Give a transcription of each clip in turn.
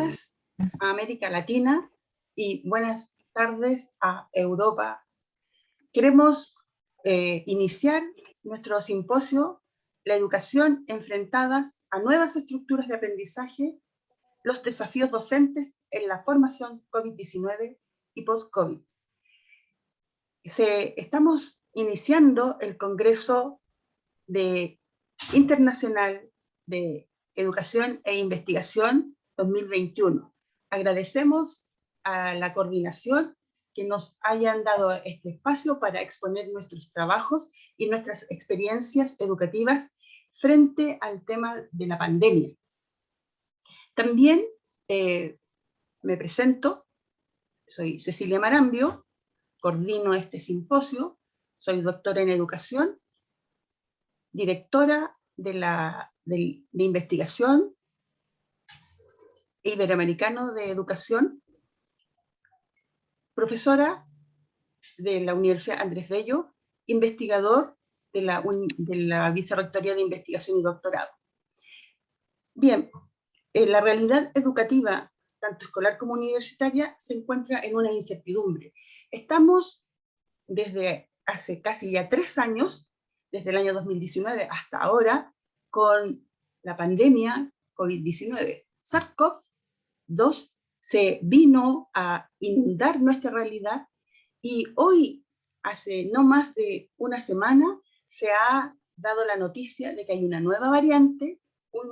días a América Latina y buenas tardes a Europa. Queremos iniciar nuestro simposio, la educación enfrentadas a nuevas estructuras de aprendizaje, los desafíos docentes en la formación COVID-19 y post-COVID. Estamos iniciando el Congreso Internacional de Educación e Investigación 2021. Agradecemos a la coordinación que nos hayan dado este espacio para exponer nuestros trabajos y nuestras experiencias educativas frente al tema de la pandemia. También me presento, soy Cecilia Marambio, coordino este simposio, soy doctora en educación, directora de investigación iberoamericano de educación, profesora de la Universidad Andrés Bello, investigador de la Vicerrectoría de Investigación y Doctorado. Bien, la realidad educativa, tanto escolar como universitaria, se encuentra en una incertidumbre. Estamos desde hace casi ya 3 años, desde el año 2019 hasta ahora, con la pandemia COVID-19. SARS-CoV-2 se vino a inundar nuestra realidad y hoy, hace no más de una semana, se ha dado la noticia de que hay una nueva variante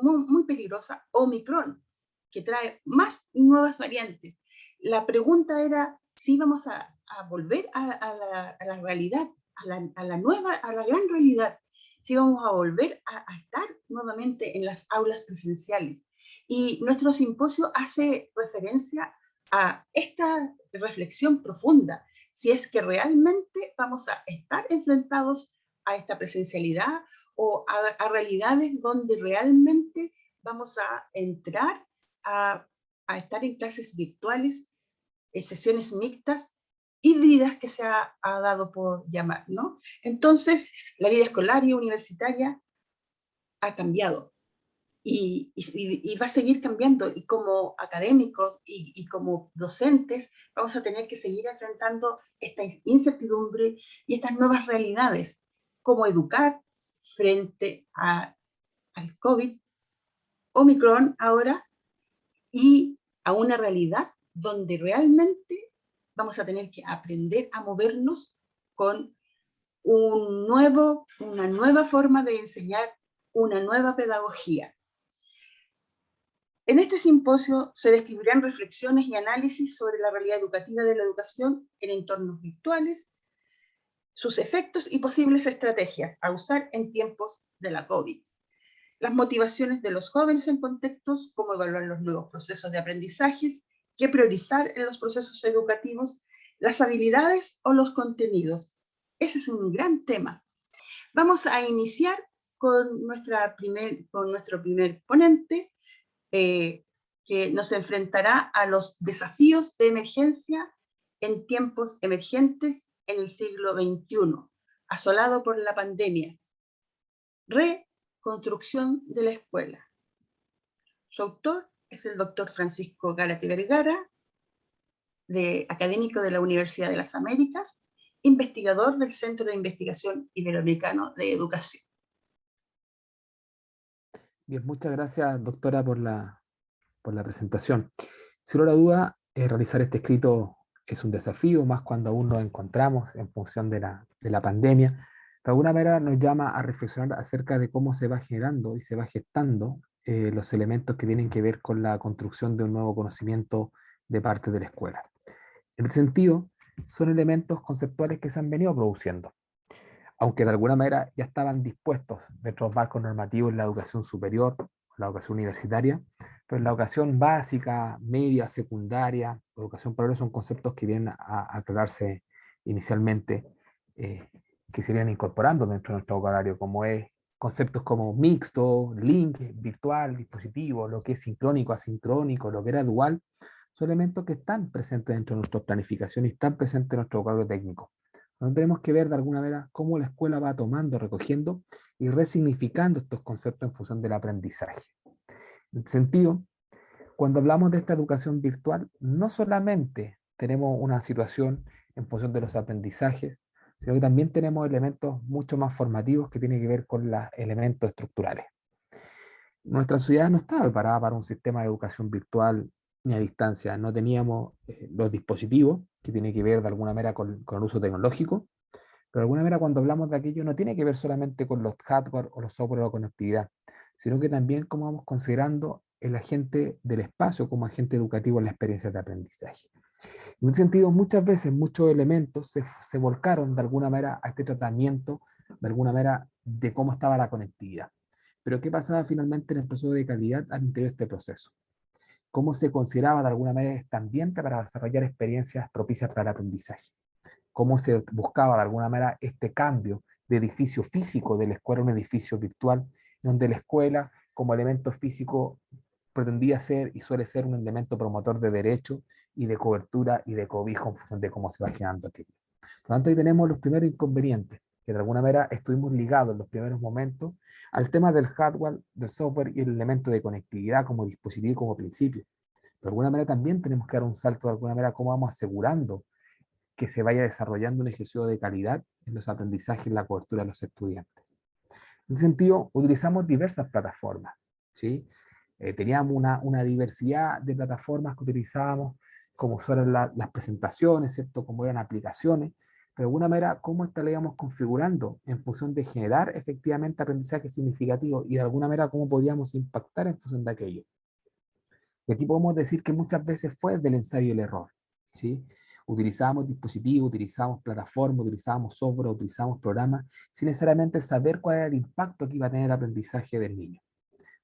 muy peligrosa, Omicron, que trae más nuevas variantes. La pregunta era si íbamos a volver a la realidad, a la gran realidad, si vamos a volver a estar nuevamente en las aulas presenciales. Y nuestro simposio hace referencia a esta reflexión profunda, si es que realmente vamos a estar enfrentados a esta presencialidad o a realidades donde realmente vamos a entrar a estar en clases virtuales, sesiones mixtas, híbridas que se ha dado por llamar, ¿no? Entonces, la vida escolar y universitaria ha cambiado y va a seguir cambiando, y como académicos y como docentes vamos a tener que seguir enfrentando esta incertidumbre y estas nuevas realidades, cómo educar frente al COVID, Omicron ahora, y a una realidad donde realmente vamos a tener que aprender a movernos con una nueva forma de enseñar, una nueva pedagogía. En este simposio se describirán reflexiones y análisis sobre la realidad educativa de la educación en entornos virtuales, sus efectos y posibles estrategias a usar en tiempos de la COVID. Las motivaciones de los jóvenes en contextos, cómo evaluar los nuevos procesos de aprendizaje, qué priorizar en los procesos educativos, las habilidades o los contenidos. Ese es un gran tema. Vamos a iniciar con nuestro primer ponente, que nos enfrentará a los desafíos de emergencia en tiempos emergentes en el siglo XXI, asolado por la pandemia. Reconstrucción de la escuela. Su autor es el doctor Francisco Gárate Vergara, académico de la Universidad de las Américas, investigador del Centro de Investigación Iberoamericano de Educación. Bien, muchas gracias, doctora, por la presentación. Sin lugar a duda, realizar este escrito es un desafío, más cuando aún nos encontramos en función de la pandemia. De alguna manera nos llama a reflexionar acerca de cómo se va generando y se va gestando los elementos que tienen que ver con la construcción de un nuevo conocimiento de parte de la escuela. En este sentido, son elementos conceptuales que se han venido produciendo, aunque de alguna manera ya estaban dispuestos dentro de los marcos normativos en la educación superior, la educación universitaria, pero en la educación básica, media, secundaria, educación para son conceptos que vienen a aclararse inicialmente, que se vienen incorporando dentro de nuestro vocabulario, como es conceptos como mixto, link, virtual, dispositivo, lo que es sincrónico, asincrónico, lo que era dual, son elementos que están presentes dentro de nuestra planificación y están presentes en nuestro vocabulario técnico. Donde tenemos que ver de alguna manera cómo la escuela va tomando, recogiendo y resignificando estos conceptos en función del aprendizaje. En este sentido, Cuando hablamos de esta educación virtual, no solamente tenemos una situación en función de los aprendizajes, sino que también tenemos elementos mucho más formativos que tienen que ver con los elementos estructurales. Nuestra sociedad no estaba preparada para un sistema de educación virtual ni a distancia. No teníamos los dispositivos, que tiene que ver de alguna manera con el uso tecnológico, pero de alguna manera cuando hablamos de aquello no tiene que ver solamente con los hardware o los software o conectividad, sino que también cómo vamos considerando el agente del espacio como agente educativo en la experiencia de aprendizaje. En ese sentido, muchas veces muchos elementos se volcaron de alguna manera a este tratamiento, de alguna manera, de cómo estaba la conectividad. Pero ¿qué pasaba finalmente en el proceso de calidad al interior de este proceso? ¿Cómo se consideraba de alguna manera este ambiente para desarrollar experiencias propicias para el aprendizaje? ¿Cómo se buscaba de alguna manera este cambio de edificio físico de la escuela a un edificio virtual, donde la escuela como elemento físico pretendía ser y suele ser un elemento promotor de derecho y de cobertura y de cobijo en función de cómo se va generando aquello? Por lo tanto, ahí tenemos los primeros inconvenientes, que de alguna manera estuvimos ligados en los primeros momentos al tema del hardware, del software y el elemento de conectividad como dispositivo y como principio. De alguna manera también tenemos que dar un salto de alguna manera cómo vamos asegurando que se vaya desarrollando un ejercicio de calidad en los aprendizajes y en la cobertura de los estudiantes. En ese sentido, utilizamos diversas plataformas, ¿sí? Teníamos una diversidad de plataformas que utilizábamos, como fueron las presentaciones, ¿cierto? Como eran aplicaciones, pero de alguna manera, cómo esta la íbamos configurando en función de generar efectivamente aprendizaje significativo y de alguna manera cómo podíamos impactar en función de aquello. Y aquí podemos decir que muchas veces fue del ensayo y el error, ¿sí? Utilizábamos dispositivos, utilizábamos plataformas, utilizábamos software, utilizábamos programas, sin necesariamente saber cuál era el impacto que iba a tener el aprendizaje del niño,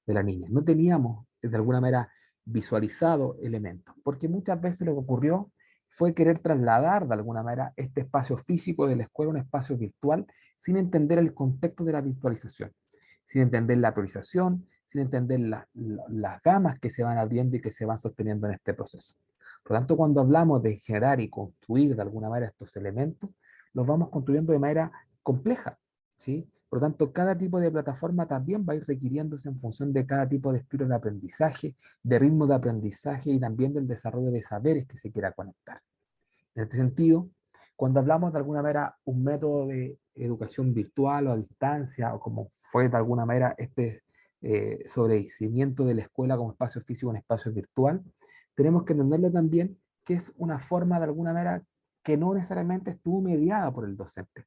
de la niña. No teníamos, de alguna manera, visualizado elementos, porque muchas veces lo que ocurrió fue querer trasladar, de alguna manera, este espacio físico de la escuela a un espacio virtual sin entender el contexto de la virtualización, sin entender la priorización, sin entender las gamas que se van abriendo y que se van sosteniendo en este proceso. Por lo tanto, cuando hablamos de generar y construir de alguna manera estos elementos, los vamos construyendo de manera compleja, ¿sí? Por lo tanto, cada tipo de plataforma también va a ir requiriéndose en función de cada tipo de estilo de aprendizaje, de ritmo de aprendizaje y también del desarrollo de saberes que se quiera conectar. En este sentido, cuando hablamos de alguna manera un método de educación virtual o a distancia, o como fue de alguna manera este sobreseimiento de la escuela como espacio físico en espacio virtual, tenemos que entenderlo también que es una forma de alguna manera que no necesariamente estuvo mediada por el docente,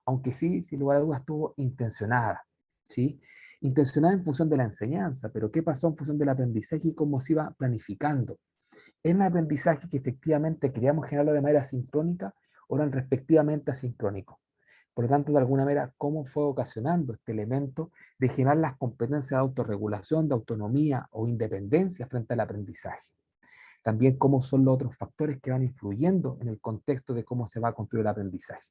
aunque sí, sin lugar a dudas, estuvo intencionada, ¿sí? Intencionada en función de la enseñanza, pero ¿qué pasó en función del aprendizaje y cómo se iba planificando? ¿En un aprendizaje que efectivamente queríamos generarlo de manera sincrónica o eran respectivamente asincrónicos? Por lo tanto, de alguna manera, ¿cómo fue ocasionando este elemento de generar las competencias de autorregulación, de autonomía o independencia frente al aprendizaje? También cómo son los otros factores que van influyendo en el contexto de cómo se va a construir el aprendizaje,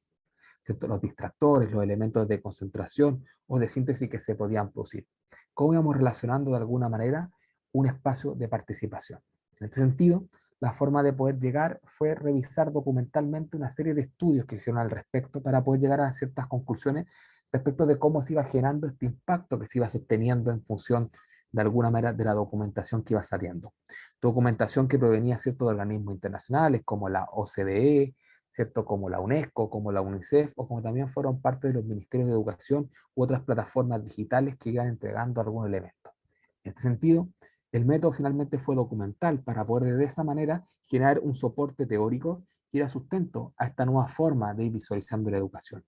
¿cierto? Los distractores, los elementos de concentración o de síntesis que se podían producir. ¿Cómo íbamos relacionando de alguna manera un espacio de participación? En este sentido, la forma de poder llegar fue revisar documentalmente una serie de estudios que hicieron al respecto para poder llegar a ciertas conclusiones respecto de cómo se iba generando este impacto que se iba sosteniendo en función de alguna manera de la documentación que iba saliendo. Documentación que provenía cierto de organismos internacionales como la OCDE, ¿cierto? Como la UNESCO, como la UNICEF, o como también fueron parte de los ministerios de educación u otras plataformas digitales que iban entregando algún elemento. En este sentido, el método finalmente fue documental para poder de esa manera generar un soporte teórico que era sustento a esta nueva forma de ir visualizando la educación.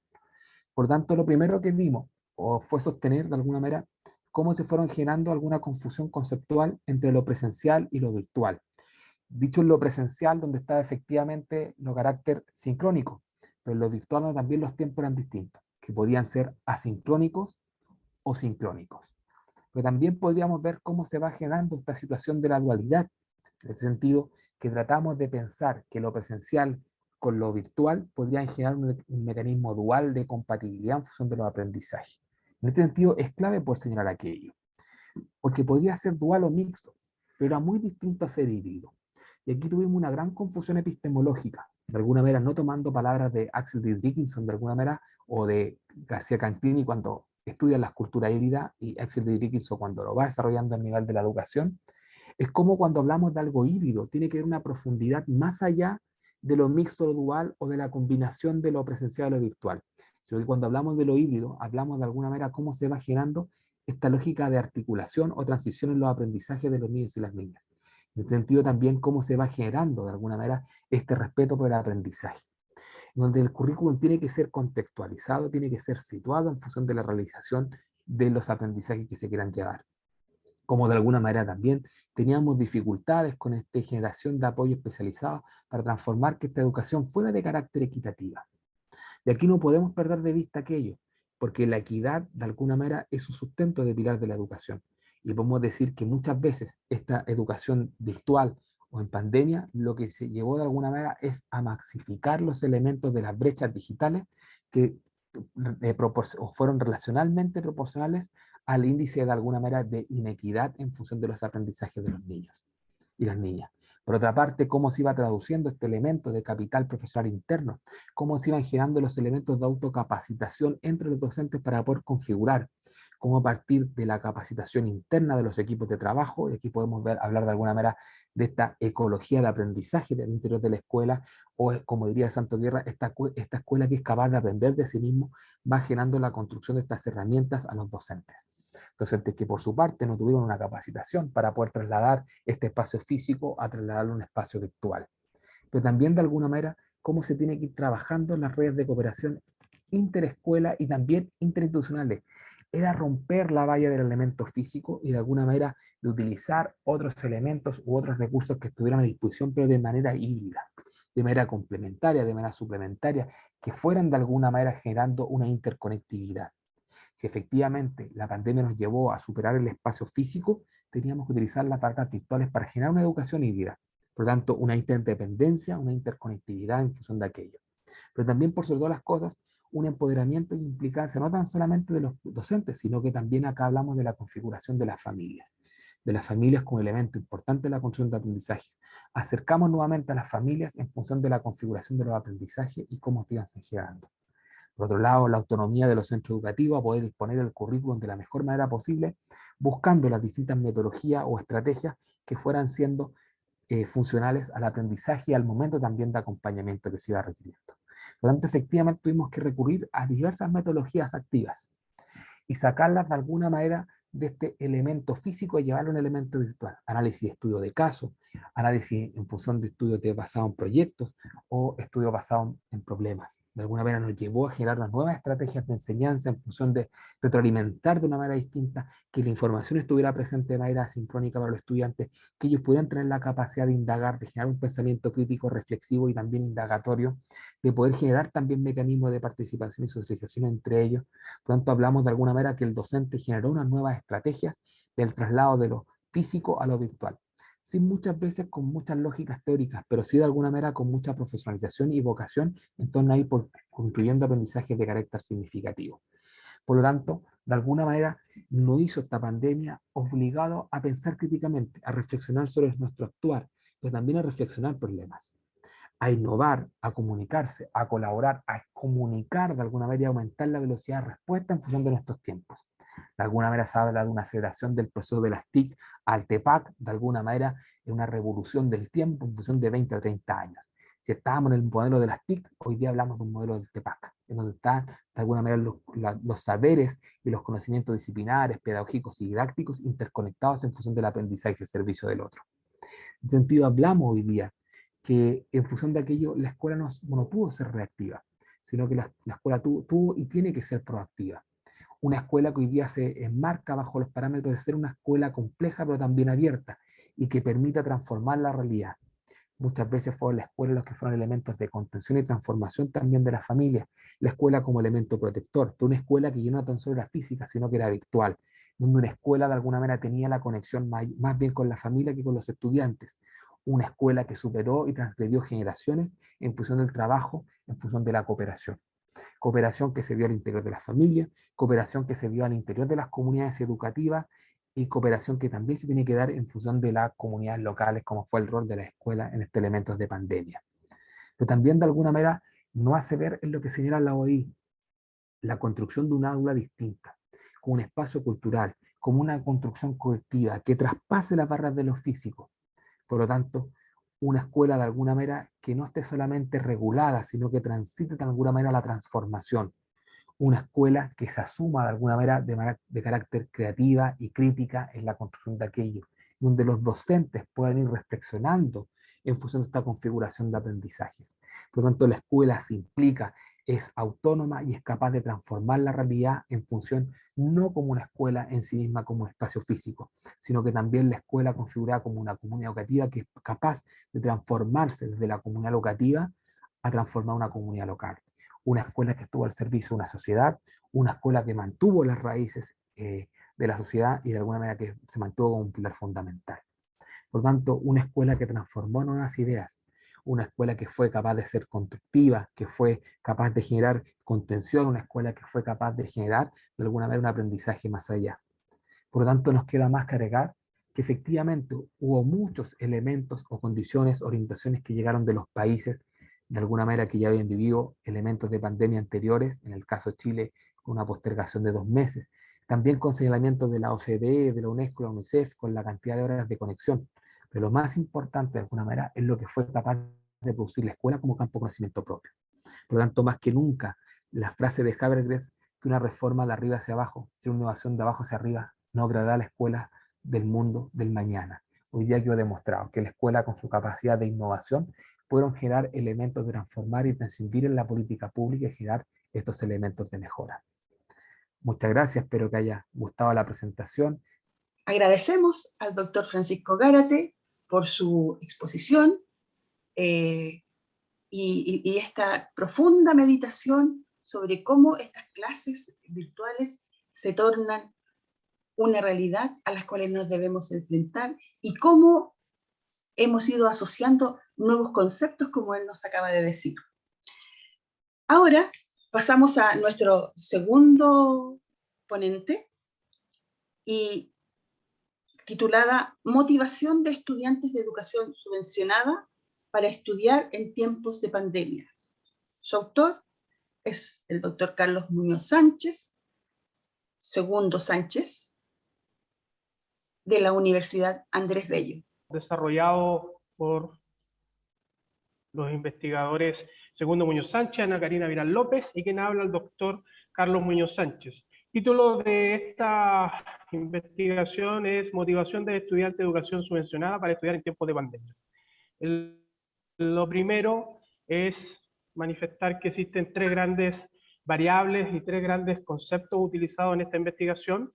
Por tanto, lo primero que vimos o fue sostener de alguna manera cómo se fueron generando alguna confusión conceptual entre lo presencial y lo virtual. Dicho en lo presencial, donde estaba efectivamente lo carácter sincrónico, pero en lo virtual donde también los tiempos eran distintos, que podían ser asincrónicos o sincrónicos. Pero también podríamos ver cómo se va generando esta situación de la dualidad, en el sentido que tratamos de pensar que lo presencial con lo virtual podrían generar un mecanismo dual de compatibilidad en función de los aprendizajes. En este sentido, es clave poder señalar aquello, porque podría ser dual o mixto, pero era muy distinto a ser híbrido. Y aquí tuvimos una gran confusión epistemológica, de alguna manera no tomando palabras de Axel D. Dickinson, de alguna manera, o de García Canclini cuando estudia la cultura híbrida, y Axel D. Dickinson cuando lo va desarrollando a nivel de la educación, Es como cuando hablamos de algo híbrido, tiene que haber una profundidad más allá de lo mixto, lo dual o de la combinación de lo presencial o lo virtual. Sino que cuando hablamos de lo híbrido, hablamos de alguna manera cómo se va generando esta lógica de articulación o transición en los aprendizajes de los niños y las niñas. En el sentido también cómo se va generando de alguna manera este respeto por el aprendizaje, donde el currículum tiene que ser contextualizado, tiene que ser situado en función de la realización de los aprendizajes que se quieran llevar. Como de alguna manera también teníamos dificultades con esta generación de apoyo especializado para transformar que esta educación fuera de carácter equitativa. Y aquí no podemos perder de vista aquello, porque la equidad de alguna manera es un sustento de pilar de la educación. Y podemos decir que muchas veces esta educación virtual o en pandemia lo que se llevó de alguna manera es a maxificar los elementos de las brechas digitales que fueron relacionalmente proporcionales al índice de alguna manera de inequidad en función de los aprendizajes de los niños y las niñas. Por otra parte, cómo se iba traduciendo este elemento de capital profesional interno, cómo se iban generando los elementos de autocapacitación entre los docentes para poder configurar, cómo a partir de la capacitación interna de los equipos de trabajo, y aquí podemos hablar de alguna manera de esta ecología de aprendizaje del interior de la escuela, o como diría Santo Guerra, esta escuela que es capaz de aprender de sí mismo, va generando la construcción de estas herramientas a los docentes. Docentes que por su parte no tuvieron una capacitación para poder trasladar este espacio físico a trasladarlo a un espacio virtual. Pero también de alguna manera cómo se tiene que ir trabajando en las redes de cooperación interescuela y también interinstitucionales. Era romper la valla del elemento físico y de alguna manera de utilizar otros elementos u otros recursos que estuvieran a disposición, pero de manera híbrida, de manera complementaria, de manera suplementaria, que fueran de alguna manera generando una interconectividad. Si efectivamente la pandemia nos llevó a superar el espacio físico, teníamos que utilizar las cargas virtuales para generar una educación híbrida. Por lo tanto, una interdependencia, una interconectividad en función de aquello. Pero también, por sobre todas las cosas, un empoderamiento y implicancia no tan solamente de los docentes, sino que también acá hablamos de la configuración de las familias como elemento importante de la construcción de aprendizajes. Acercamos nuevamente a las familias en función de la configuración de los aprendizajes y cómo se generando. Por otro lado, la autonomía de los centros educativos a poder disponer el currículum de la mejor manera posible, buscando las distintas metodologías o estrategias que fueran siendo funcionales al aprendizaje y al momento también de acompañamiento que se iba requiriendo. Por lo tanto, efectivamente tuvimos que recurrir a diversas metodologías activas y sacarlas de alguna manera de este elemento físico y llevarlo a un elemento virtual. Análisis de estudio de casos, análisis en función de estudios basados en proyectos o estudios basados en problemas. De alguna manera nos llevó a generar unas nuevas estrategias de enseñanza en función de retroalimentar de una manera distinta, que la información estuviera presente de manera asincrónica para los estudiantes, que ellos pudieran tener la capacidad de indagar, de generar un pensamiento crítico, reflexivo y también indagatorio, de poder generar también mecanismos de participación y socialización entre ellos. Por lo tanto, hablamos de alguna manera que el docente generó unas nuevas estrategias del traslado de lo físico a lo virtual, sin muchas veces con muchas lógicas teóricas, pero sí de alguna manera con mucha profesionalización y vocación en torno a ir construyendo aprendizajes de carácter significativo. Por lo tanto, de alguna manera, nos hizo esta pandemia obligado a pensar críticamente, a reflexionar sobre nuestro actuar, pero también a reflexionar problemas, a innovar, a comunicarse, a colaborar, a comunicar de alguna manera y aumentar la velocidad de respuesta en función de nuestros tiempos. De alguna manera se habla de una aceleración del proceso de las TIC al TEPAC, de alguna manera es una revolución del tiempo en función de 20 a 30 años. Si estábamos en el modelo de las TIC, hoy día hablamos de un modelo del TEPAC, en donde están de alguna manera los saberes y los conocimientos disciplinares, pedagógicos y didácticos interconectados en función del aprendizaje y el servicio del otro. En ese sentido, hablamos hoy día que en función de aquello la escuela no pudo ser reactiva, sino que la escuela tuvo y tiene que ser proactiva. Una escuela que hoy día se enmarca bajo los parámetros de ser una escuela compleja pero también abierta y que permita transformar la realidad. Muchas veces fueron las escuelas los que fueron elementos de contención y transformación también de las familias, la escuela como elemento protector, de una escuela que ya no tan solo era física, sino que era virtual, donde una escuela de alguna manera tenía la conexión más bien con la familia que con los estudiantes, una escuela que superó y transgredió generaciones en función del trabajo, en función de la cooperación. Cooperación que se vio al interior de las familias, cooperación que se vio al interior de las comunidades educativas y cooperación que también se tiene que dar en función de las comunidades locales, como fue el rol de la escuela en estos elementos de pandemia. Pero también de alguna manera no hace ver en lo que señala la OI, la construcción de una aula distinta, con un espacio cultural, como una construcción colectiva que traspase las barreras de lo físico. Por lo tanto, una escuela de alguna manera que no esté solamente regulada, sino que transite de alguna manera la transformación. Una escuela que se asuma de alguna manera de carácter creativa y crítica en la construcción de aquello, donde los docentes puedan ir reflexionando en función de esta configuración de aprendizajes. Por lo tanto, la escuela se implica, es autónoma y es capaz de transformar la realidad en función no como una escuela en sí misma como un espacio físico, sino que también la escuela configurada como una comunidad educativa que es capaz de transformarse desde la comunidad educativa a transformar una comunidad local. Una escuela que estuvo al servicio de una sociedad, una escuela que mantuvo las raíces de la sociedad y de alguna manera que se mantuvo como un pilar fundamental. Por lo tanto, una escuela que transformó nuevas ideas, una escuela que fue capaz de ser constructiva, que fue capaz de generar contención, una escuela que fue capaz de generar de alguna manera un aprendizaje más allá. Por lo tanto, nos queda más que agregar que efectivamente hubo muchos elementos o condiciones, orientaciones que llegaron de los países, de alguna manera que ya habían vivido elementos de pandemia anteriores, en el caso de Chile, con una postergación de 2 meses. También con señalamientos de la OCDE, de la UNESCO, de la UNICEF, con la cantidad de horas de conexión. Pero lo más importante, de alguna manera, es lo que fue capaz de producir la escuela como campo de conocimiento propio. Por lo tanto, más que nunca, la frase de Habermas, que una reforma de arriba hacia abajo, si una innovación de abajo hacia arriba, no creará la escuela del mundo del mañana. Hoy día quedó demostrado que la escuela, con su capacidad de innovación, pudieron generar elementos de transformar y prescindir en la política pública y generar estos elementos de mejora. Muchas gracias, espero que haya gustado la presentación. Agradecemos al doctor Francisco Gárate por su exposición eh, y esta profunda meditación sobre cómo estas clases virtuales se tornan una realidad a las cuales nos debemos enfrentar y cómo hemos ido asociando nuevos conceptos como él nos acaba de decir. Ahora pasamos a nuestro segundo ponente y titulada Motivación de estudiantes de educación subvencionada para estudiar en tiempos de pandemia. Su autor es el doctor Carlos Muñoz Sánchez, segundo Sánchez, de la Universidad Andrés Bello. Desarrollado por los investigadores Segundo Muñoz Sánchez, Ana Karina Viral López y quien habla el doctor Carlos Muñoz Sánchez. Título de esta investigación es Motivación de estudiantes de educación subvencionada para estudiar en tiempos de pandemia. Lo primero es manifestar que existen 3 grandes variables y 3 grandes conceptos utilizados en esta investigación: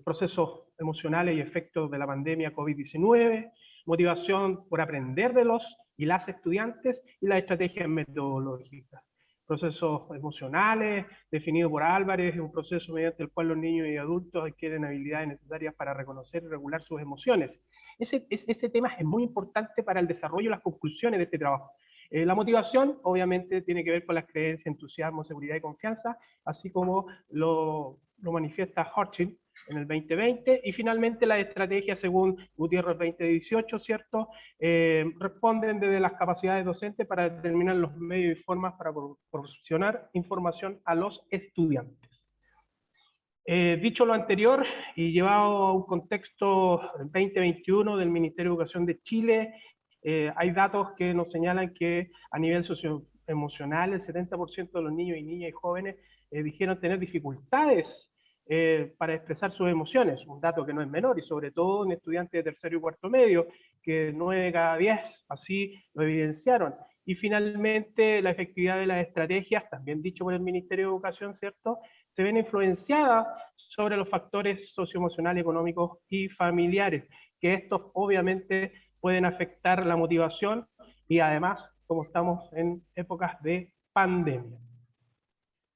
procesos emocionales y efectos de la pandemia COVID-19, motivación por aprender de los y las estudiantes y las estrategias metodológicas. Procesos emocionales, definido por Álvarez, es un proceso mediante el cual los niños y adultos adquieren habilidades necesarias para reconocer y regular sus emociones. Ese tema es muy importante para el desarrollo y las conclusiones de este trabajo. La motivación, obviamente, tiene que ver con las creencias, entusiasmo, seguridad y confianza, así como lo manifiesta Horchin en el 2020, y finalmente las estrategias, según Gutiérrez 2018, ¿cierto? Responden desde las capacidades docentes para determinar los medios y formas para proporcionar información a los estudiantes. Dicho lo anterior y llevado a un contexto 2021 del Ministerio de Educación de Chile, hay datos que nos señalan que a nivel socioemocional el 70% de los niños y niñas y jóvenes dijeron tener dificultades para expresar sus emociones, un dato que no es menor, y sobre todo en estudiantes de tercero y cuarto medio, que 9 de cada 10 así lo evidenciaron. Y finalmente, la efectividad de las estrategias, también dicho por el Ministerio de Educación, ¿cierto?, se ven influenciadas sobre los factores socioemocionales, económicos y familiares, que estos obviamente pueden afectar la motivación y además, como estamos en épocas de pandemia.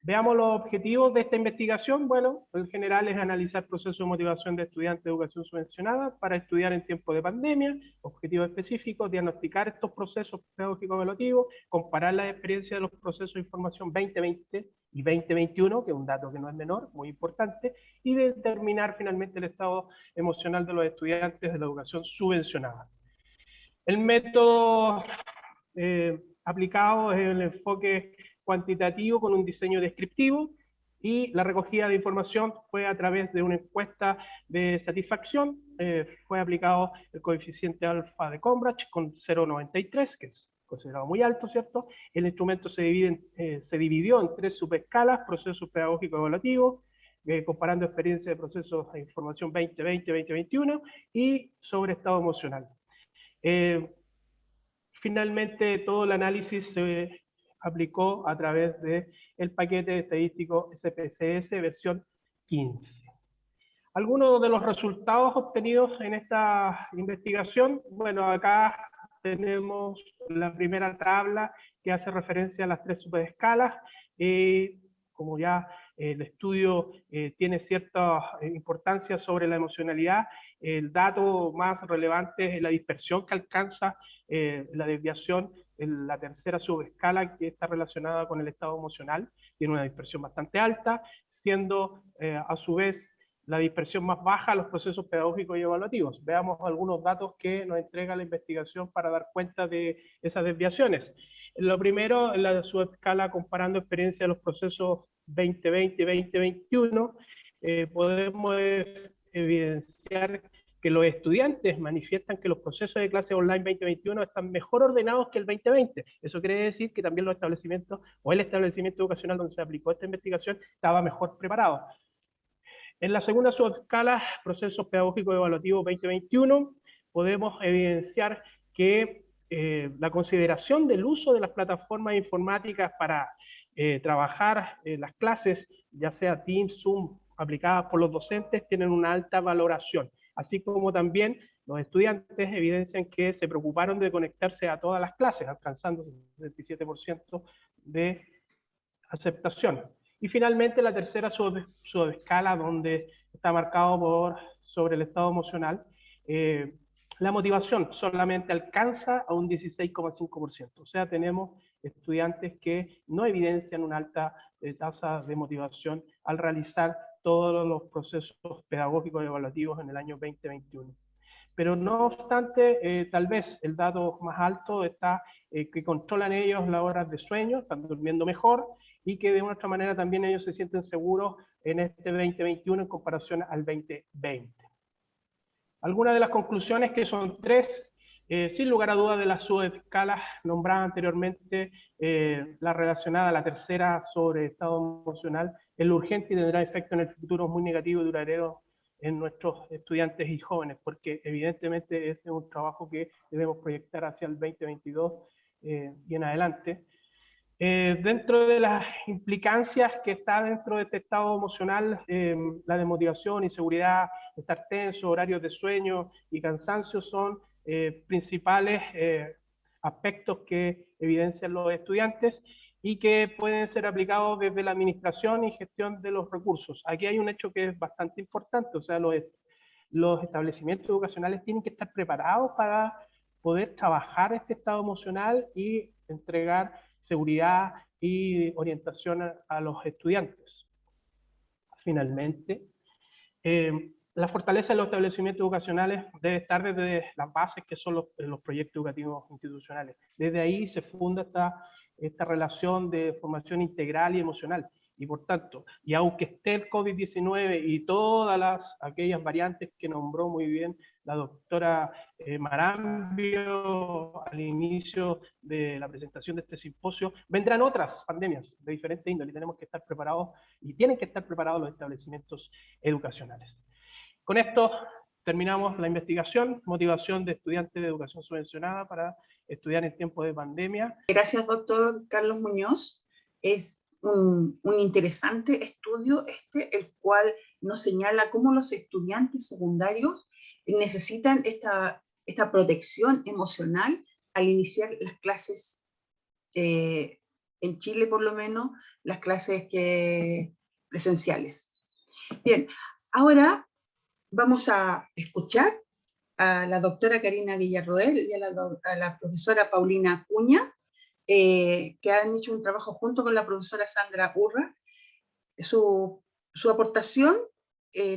Veamos los objetivos de esta investigación. Bueno, en general es analizar procesos de motivación de estudiantes de educación subvencionada para estudiar en tiempos de pandemia, objetivos específicos, diagnosticar estos procesos pedagógicos evaluativos, comparar la experiencia de los procesos de información 2020 y 2021, que es un dato que no es menor, muy importante, y determinar finalmente el estado emocional de los estudiantes de la educación subvencionada. El método aplicado es el enfoque cuantitativo con un diseño descriptivo y la recogida de información fue a través de una encuesta de satisfacción. Fue aplicado el coeficiente alfa de Cambridge con 0,93, que es considerado muy alto, ¿cierto? El instrumento se dividió en 3 subescalas: procesos pedagógicos evaluativos, comparando experiencia de procesos de información 2020-2021 y sobre estado emocional. Finalmente, todo el análisis se aplicó a través del paquete estadístico SPSS versión 15. Algunos de los resultados obtenidos en esta investigación, bueno, acá tenemos la primera tabla que hace referencia a las 3 subescalas. Como ya el estudio tiene cierta importancia sobre la emocionalidad, el dato más relevante es la dispersión que alcanza la desviación en la tercera subescala, que está relacionada con el estado emocional. Tiene una dispersión bastante alta, siendo a su vez la dispersión más baja los procesos pedagógicos y evaluativos. Veamos algunos datos que nos entrega la investigación para dar cuenta de esas desviaciones. Lo primero, en la subescala comparando experiencia de los procesos 2020-2021, podemos evidenciar que los estudiantes manifiestan que los procesos de clase online 2021 están mejor ordenados que el 2020. Eso quiere decir que también los establecimientos, o el establecimiento educacional donde se aplicó esta investigación, estaba mejor preparado. En la segunda subescala, procesos pedagógicos evaluativos 2021, podemos evidenciar que la consideración del uso de las plataformas informáticas para trabajar las clases, ya sea Teams, Zoom, aplicadas por los docentes, tienen una alta valoración, así como también los estudiantes evidencian que se preocuparon de conectarse a todas las clases, alcanzando 67% de aceptación. Y finalmente la tercera subescala, donde está marcado sobre el estado emocional, la motivación solamente alcanza a un 16,5%. O sea, tenemos estudiantes que no evidencian una alta tasa de motivación al realizar todos los procesos pedagógicos y evaluativos en el año 2021. Pero no obstante, tal vez el dato más alto está que controlan ellos las horas de sueño, están durmiendo mejor, y que de una otra manera también ellos se sienten seguros en este 2021 en comparación al 2020. Algunas de las conclusiones, que son 3, sin lugar a dudas, de las subescalas nombradas anteriormente, la relacionada a la tercera sobre estado emocional, es lo urgente y tendrá efecto en el futuro muy negativo y duradero en nuestros estudiantes y jóvenes, porque evidentemente ese es un trabajo que debemos proyectar hacia el 2022 y en adelante. Dentro de las implicancias que está dentro de este estado emocional, la desmotivación, inseguridad, estar tenso, horarios de sueño y cansancio son principales aspectos que evidencian los estudiantes y que pueden ser aplicados desde la administración y gestión de los recursos. Aquí hay un hecho que es bastante importante, o sea, los establecimientos educacionales tienen que estar preparados para poder trabajar este estado emocional y entregar seguridad y orientación a los estudiantes. Finalmente, la fortaleza de los establecimientos educacionales debe estar desde las bases, que son los proyectos educativos institucionales. Desde ahí se funda esta relación de formación integral y emocional. Y por tanto, y aunque esté el COVID-19 y todas aquellas variantes que nombró muy bien la doctora Marambio al inicio de la presentación de este simposio, vendrán otras pandemias de diferente índole y tenemos que estar preparados, y tienen que estar preparados los establecimientos educacionales. Con esto terminamos la investigación, motivación de estudiantes de educación subvencionada para estudiar en tiempos de pandemia. Gracias, doctor Carlos Muñoz. Es un interesante estudio el cual nos señala cómo los estudiantes secundarios necesitan esta protección emocional al iniciar las clases, en Chile por lo menos, las clases presenciales. Bien, ahora vamos a escuchar a la doctora Karina Villarroel y a la profesora Paulina Acuña, que han hecho un trabajo junto con la profesora Sandra Urra. Su aportación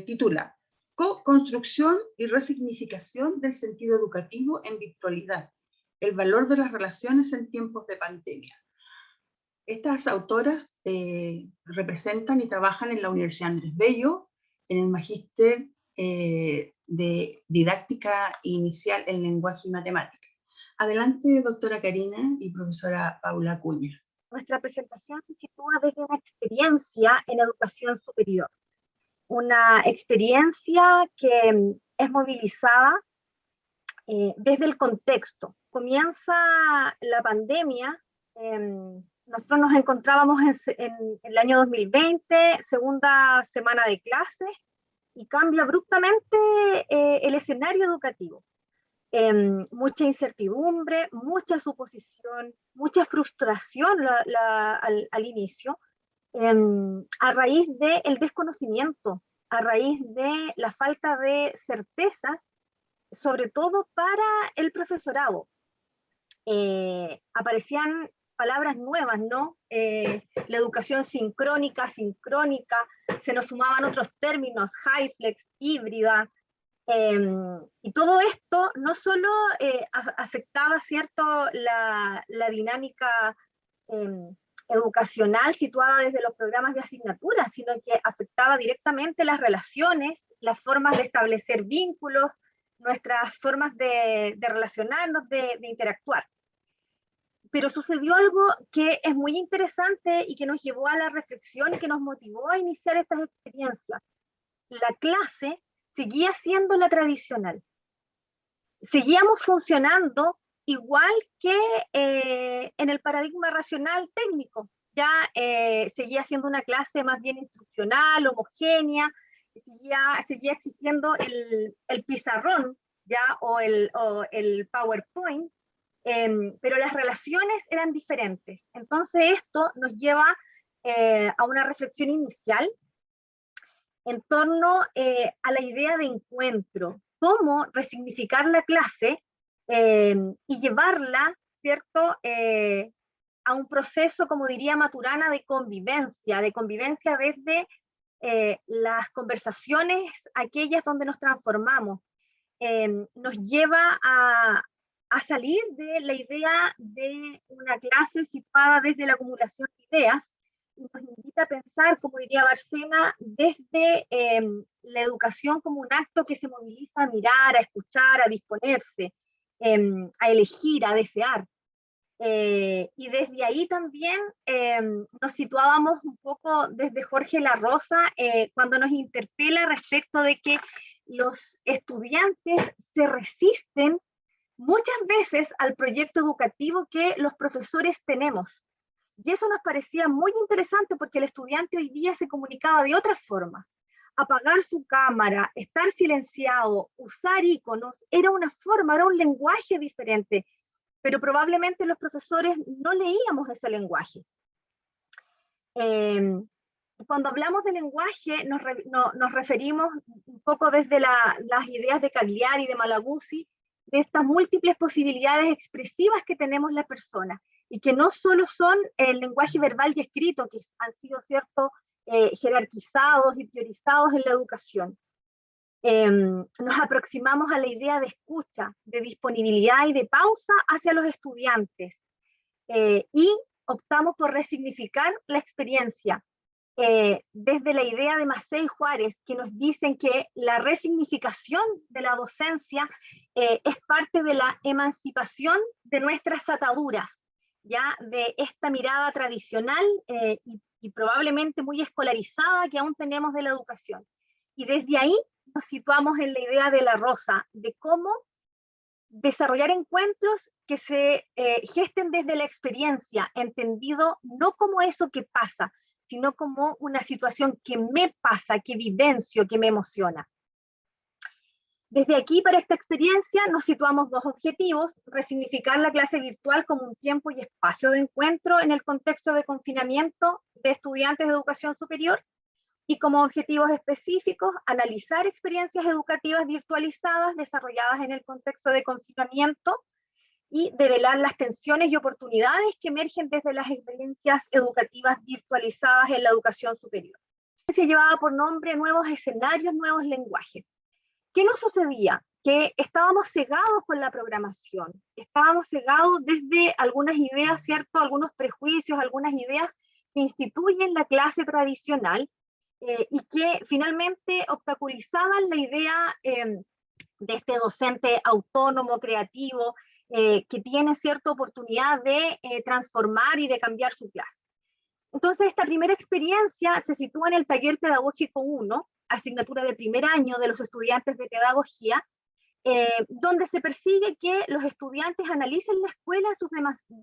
titula Co-construcción y resignificación del sentido educativo en virtualidad, el valor de las relaciones en tiempos de pandemia. Estas autoras representan y trabajan en la Universidad Andrés Bello, en el Magíster de Didáctica Inicial en Lenguaje y Matemática. Adelante, doctora Karina y profesora Paula Acuña. Nuestra presentación se sitúa desde una experiencia en educación superior. Una experiencia que es movilizada desde el contexto. Comienza la pandemia, nosotros nos encontrábamos en el año 2020, segunda semana de clases, y cambia abruptamente el escenario educativo. Mucha incertidumbre, mucha suposición, mucha frustración al inicio, a raíz del desconocimiento, a raíz de la falta de certezas, sobre todo para el profesorado. Aparecían palabras nuevas, ¿no? La educación sincrónica, se nos sumaban otros términos, HyFlex, híbrida, y todo esto no solo afectaba, ¿cierto?, la dinámica educacional situada desde los programas de asignatura, sino que afectaba directamente las relaciones, las formas de establecer vínculos, nuestras formas de relacionarnos, de interactuar. Pero sucedió algo que es muy interesante y que nos llevó a la reflexión y que nos motivó a iniciar estas experiencias. La clase seguía siendo la tradicional. Seguíamos funcionando igual que en el paradigma racional técnico. Ya seguía siendo una clase más bien instruccional, homogénea, seguía existiendo el pizarrón, ¿ya? o el PowerPoint, pero las relaciones eran diferentes. Entonces esto nos lleva a una reflexión inicial en torno a la idea de encuentro, cómo resignificar la clase y llevarla, ¿cierto?, a un proceso, como diría Maturana, de convivencia desde las conversaciones, aquellas donde nos transformamos. Nos lleva a salir de la idea de una clase situada desde la acumulación de ideas, y nos invita a pensar, como diría Bárcena, desde la educación como un acto que se moviliza a mirar, a escuchar, a disponerse, a elegir, a desear. Y desde ahí también nos situábamos un poco desde Jorge La Rosa, cuando nos interpela respecto de que los estudiantes se resisten muchas veces al proyecto educativo que los profesores tenemos. Y eso nos parecía muy interesante porque el estudiante hoy día se comunicaba de otra forma. Apagar su cámara, estar silenciado, usar iconos, era una forma, era un lenguaje diferente, pero probablemente los profesores no leíamos ese lenguaje. Cuando hablamos de lenguaje, nos referimos un poco desde las ideas de Cagliari y de Malaguzzi, de estas múltiples posibilidades expresivas que tenemos las personas, y que no solo son el lenguaje verbal y escrito, que han sido, ¿cierto?, jerarquizados y priorizados en la educación. Nos aproximamos a la idea de escucha, de disponibilidad y de pausa hacia los estudiantes, y optamos por resignificar la experiencia, desde la idea de Macei y Juárez, que nos dicen que la resignificación de la docencia es parte de la emancipación de nuestras ataduras, ya de esta mirada tradicional y probablemente muy escolarizada que aún tenemos de la educación. Y desde ahí nos situamos en la idea de La Rosa, de cómo desarrollar encuentros que se gesten desde la experiencia, entendido no como eso que pasa, sino como una situación que me pasa, que vivencio, que me emociona. Desde aquí, para esta experiencia, nos situamos dos objetivos: resignificar la clase virtual como un tiempo y espacio de encuentro en el contexto de confinamiento de estudiantes de educación superior, y como objetivos específicos, analizar experiencias educativas virtualizadas desarrolladas en el contexto de confinamiento y develar las tensiones y oportunidades que emergen desde las experiencias educativas virtualizadas en la educación superior. Se llevaba por nombre Nuevos Escenarios, Nuevos Lenguajes. ¿Qué nos sucedía? que estábamos cegados con la programación, estábamos cegados desde algunas ideas, ¿cierto? Algunos prejuicios, algunas ideas que instituyen la clase tradicional y que finalmente obstaculizaban la idea de este docente autónomo, creativo, que tiene cierta oportunidad de transformar y de cambiar su clase. Entonces, esta primera experiencia se sitúa en el taller pedagógico 1, asignatura de primer año de los estudiantes de pedagogía, donde se persigue que los estudiantes analicen la escuela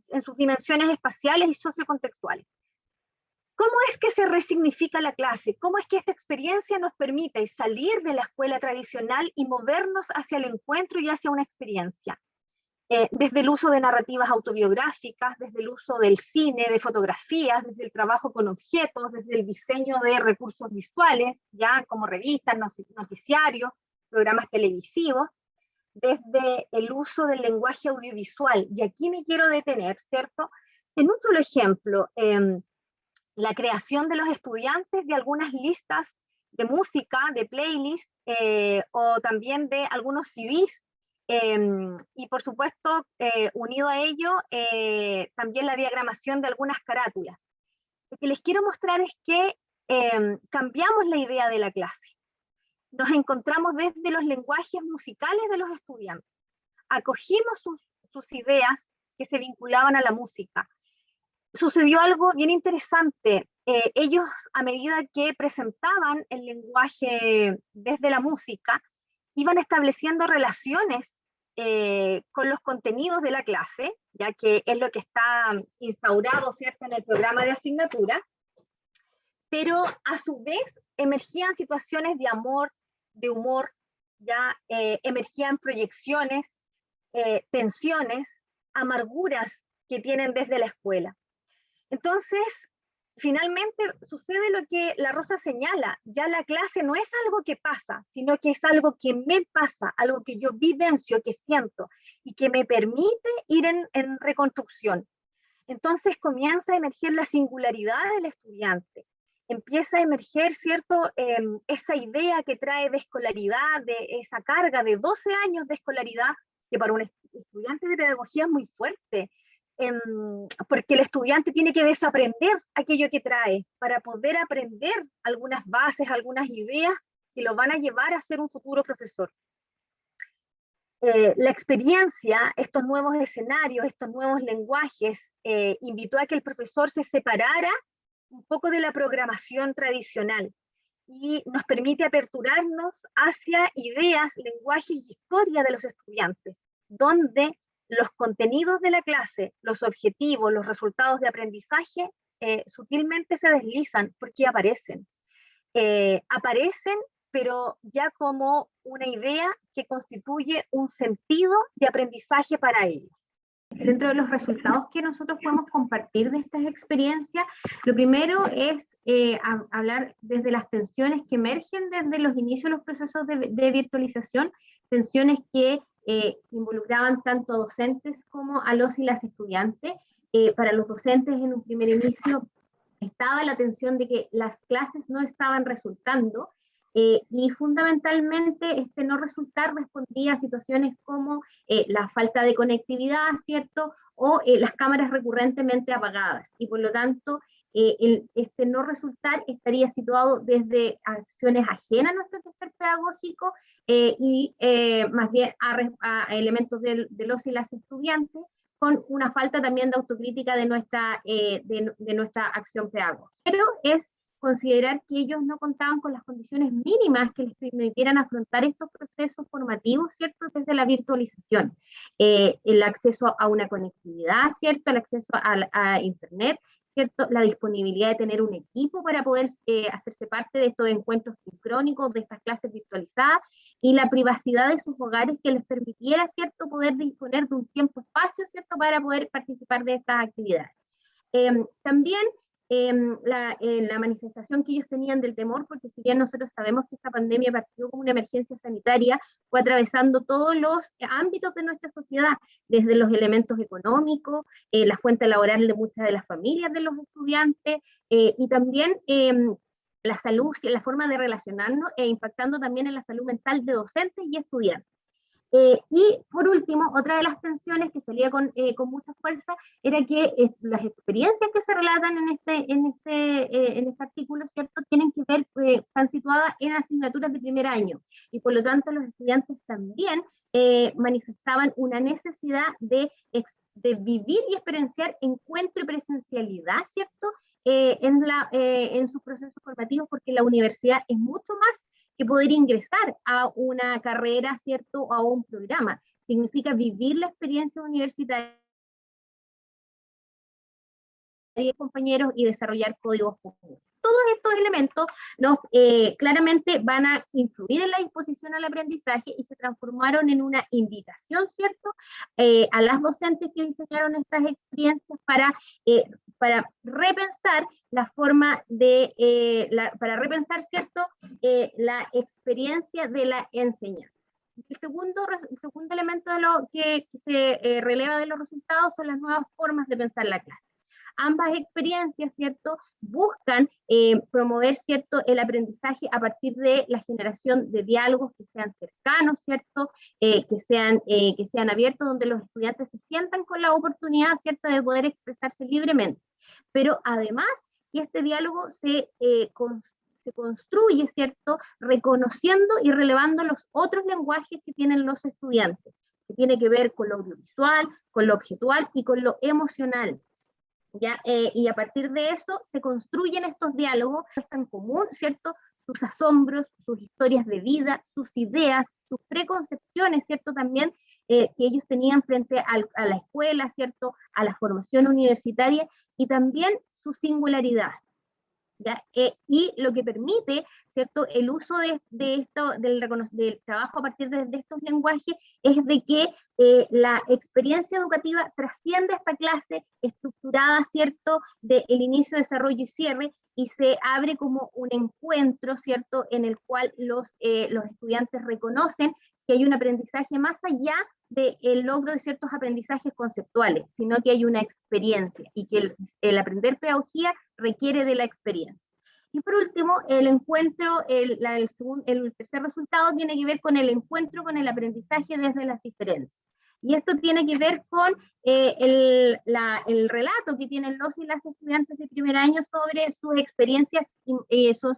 en sus dimensiones espaciales y sociocontextuales. ¿Cómo es que se resignifica la clase? ¿Cómo es que esta experiencia nos permite salir de la escuela tradicional y movernos hacia el encuentro y hacia una experiencia? Desde el uso de narrativas autobiográficas, desde el uso del cine, de fotografías, desde el trabajo con objetos, desde el diseño de recursos visuales, ya como revistas, noticiarios, programas televisivos, desde el uso del lenguaje audiovisual. Y aquí me quiero detener, ¿cierto? En un solo ejemplo, la creación de los estudiantes de algunas listas de música, de playlists, o también de algunos CDs, y por supuesto, unido a ello, también la diagramación de algunas carátulas. Lo que les quiero mostrar es que cambiamos la idea de la clase. Nos encontramos desde los lenguajes musicales de los estudiantes. Acogimos sus ideas que se vinculaban a la música. Sucedió algo bien interesante. Ellos, a medida que presentaban el lenguaje desde la música, iban estableciendo relaciones con los contenidos de la clase, ya que es lo que está instaurado, ¿cierto?, en el programa de asignatura, pero a su vez emergían situaciones de amor, de humor, ya emergían proyecciones, tensiones, amarguras que tienen desde la escuela. Entonces, finalmente sucede lo que la Rosa señala, ya la clase no es algo que pasa, sino que es algo que me pasa, algo que yo vivencio, que siento, y que me permite ir en reconstrucción. Entonces comienza a emerger la singularidad del estudiante, empieza a emerger, ¿cierto?, esa idea que trae de escolaridad, de esa carga de 12 años de escolaridad, que para un estudiante de pedagogía es muy fuerte, porque el estudiante tiene que desaprender aquello que trae para poder aprender algunas bases, algunas ideas que lo van a llevar a ser un futuro profesor. La experiencia, estos nuevos escenarios, estos nuevos lenguajes, invitó a que el profesor se separara un poco de la programación tradicional y nos permite aperturarnos hacia ideas, lenguajes y historia de los estudiantes, donde los contenidos de la clase, los objetivos, los resultados de aprendizaje, sutilmente se deslizan porque aparecen. Aparecen, pero ya como una idea que constituye un sentido de aprendizaje para ellos. Dentro de los resultados que nosotros podemos compartir de estas experiencias, lo primero es hablar desde las tensiones que emergen desde los inicios de los procesos de virtualización, tensiones que involucraban tanto a docentes como a los y las estudiantes. Para los docentes en un primer inicio estaba la tensión de que las clases no estaban resultando, y fundamentalmente este no resultar respondía a situaciones como la falta de conectividad, ¿cierto?, o las cámaras recurrentemente apagadas, y por lo tanto este no resultar estaría situado desde acciones ajenas a nuestro quehacer pedagógico y más bien a elementos de los y las estudiantes, con una falta también de autocrítica de nuestra acción pedagógica. Pero es considerar que ellos no contaban con las condiciones mínimas que les permitieran afrontar estos procesos formativos, ¿cierto?, desde la virtualización. El acceso a una conectividad, ¿cierto?, el acceso a Internet, ¿cierto?, la disponibilidad de tener un equipo para poder hacerse parte de estos encuentros sincrónicos, de estas clases virtualizadas, y la privacidad de sus hogares que les permitiera, ¿cierto?, poder disponer de un tiempo-espacio, ¿cierto?, para poder participar de estas actividades. También la manifestación que ellos tenían del temor, porque si bien nosotros sabemos que esta pandemia partió como una emergencia sanitaria, fue atravesando todos los ámbitos de nuestra sociedad, desde los elementos económicos, la fuente laboral de muchas de las familias de los estudiantes, y también la salud, la forma de relacionarnos, e impactando también en la salud mental de docentes y estudiantes. Y por último, otra de las tensiones que salía con mucha fuerza era que las experiencias que se relatan en este artículo, ¿cierto?, tienen que ver, están situadas en asignaturas de primer año, y por lo tanto los estudiantes también manifestaban una necesidad de vivir y experienciar encuentro y presencialidad, ¿cierto?, en sus procesos formativos, porque la universidad es mucho más que poder ingresar a una carrera, ¿cierto?, o a un programa. Significa vivir la experiencia universitaria de compañeros y desarrollar códigos comunes. Todos estos elementos claramente van a influir en la disposición al aprendizaje y se transformaron en una invitación, ¿cierto?, a las docentes que diseñaron estas experiencias para repensar la forma de, para repensar, ¿cierto?, la experiencia de la enseñanza. El segundo elemento de lo que se releva de los resultados son las nuevas formas de pensar la clase. Ambas experiencias, ¿cierto?, buscan promover, ¿cierto?, el aprendizaje a partir de la generación de diálogos que sean cercanos, ¿cierto?, que sean abiertos, donde los estudiantes se sientan con la oportunidad, ¿cierto?, de poder expresarse libremente. Pero además, que este diálogo se construye, ¿cierto?, reconociendo y relevando los otros lenguajes que tienen los estudiantes, que tiene que ver con lo audiovisual, con lo objetual y con lo emocional. ¿Ya? Y a partir de eso se construyen estos diálogos, están en común, ¿cierto?, sus asombros, sus historias de vida, sus ideas, sus preconcepciones, ¿cierto?, también que ellos tenían frente a la escuela, ¿cierto?, a la formación universitaria, y también su singularidad. ¿Ya? Y lo que permite, ¿cierto?, el uso del trabajo a partir de estos lenguajes es de que la experiencia educativa trasciende esta clase estructurada, ¿cierto?, del inicio, desarrollo y cierre, y se abre como un encuentro, ¿cierto?, en el cual los estudiantes reconocen que hay un aprendizaje más allá del logro de ciertos aprendizajes conceptuales, sino que hay una experiencia, y que el aprender pedagogía requiere de la experiencia. Y por último, el encuentro, el tercer resultado tiene que ver con el encuentro con el aprendizaje desde las diferencias. Y esto tiene que ver con el relato que tienen los y las estudiantes de primer año sobre sus experiencias,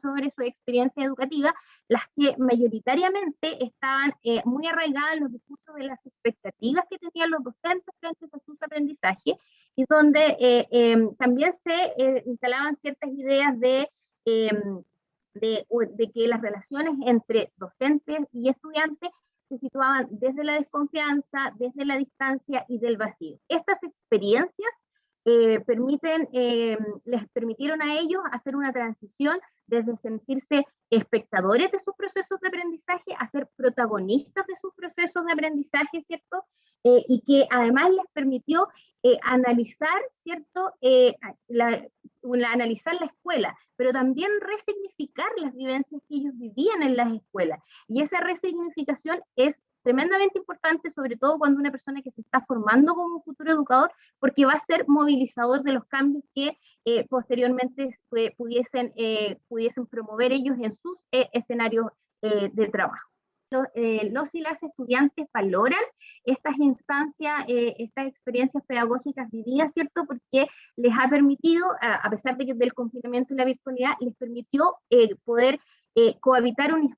sobre su experiencia educativa, las que mayoritariamente estaban muy arraigadas en los discursos de las expectativas que tenían los docentes frente a sus aprendizajes, y donde también se instalaban ciertas ideas de que las relaciones entre docentes y estudiantes se situaban desde la desconfianza, desde la distancia y del vacío. Estas experiencias les permitieron a ellos hacer una transición desde sentirse espectadores de sus procesos de aprendizaje a ser protagonistas de sus procesos de aprendizaje, ¿cierto? Y que además les permitió analizar, ¿cierto?, analizar la escuela, pero también resignificar las vivencias que ellos vivían en las escuelas. Y esa resignificación es tremendamente importante, sobre todo cuando una persona que se está formando como un futuro educador, porque va a ser movilizador de los cambios que posteriormente pudiesen promover ellos en sus escenarios de trabajo. Los y las estudiantes valoran estas instancias, estas experiencias pedagógicas vividas, ¿cierto?, porque les ha permitido, a pesar del confinamiento y la virtualidad, les permitió poder cohabitar un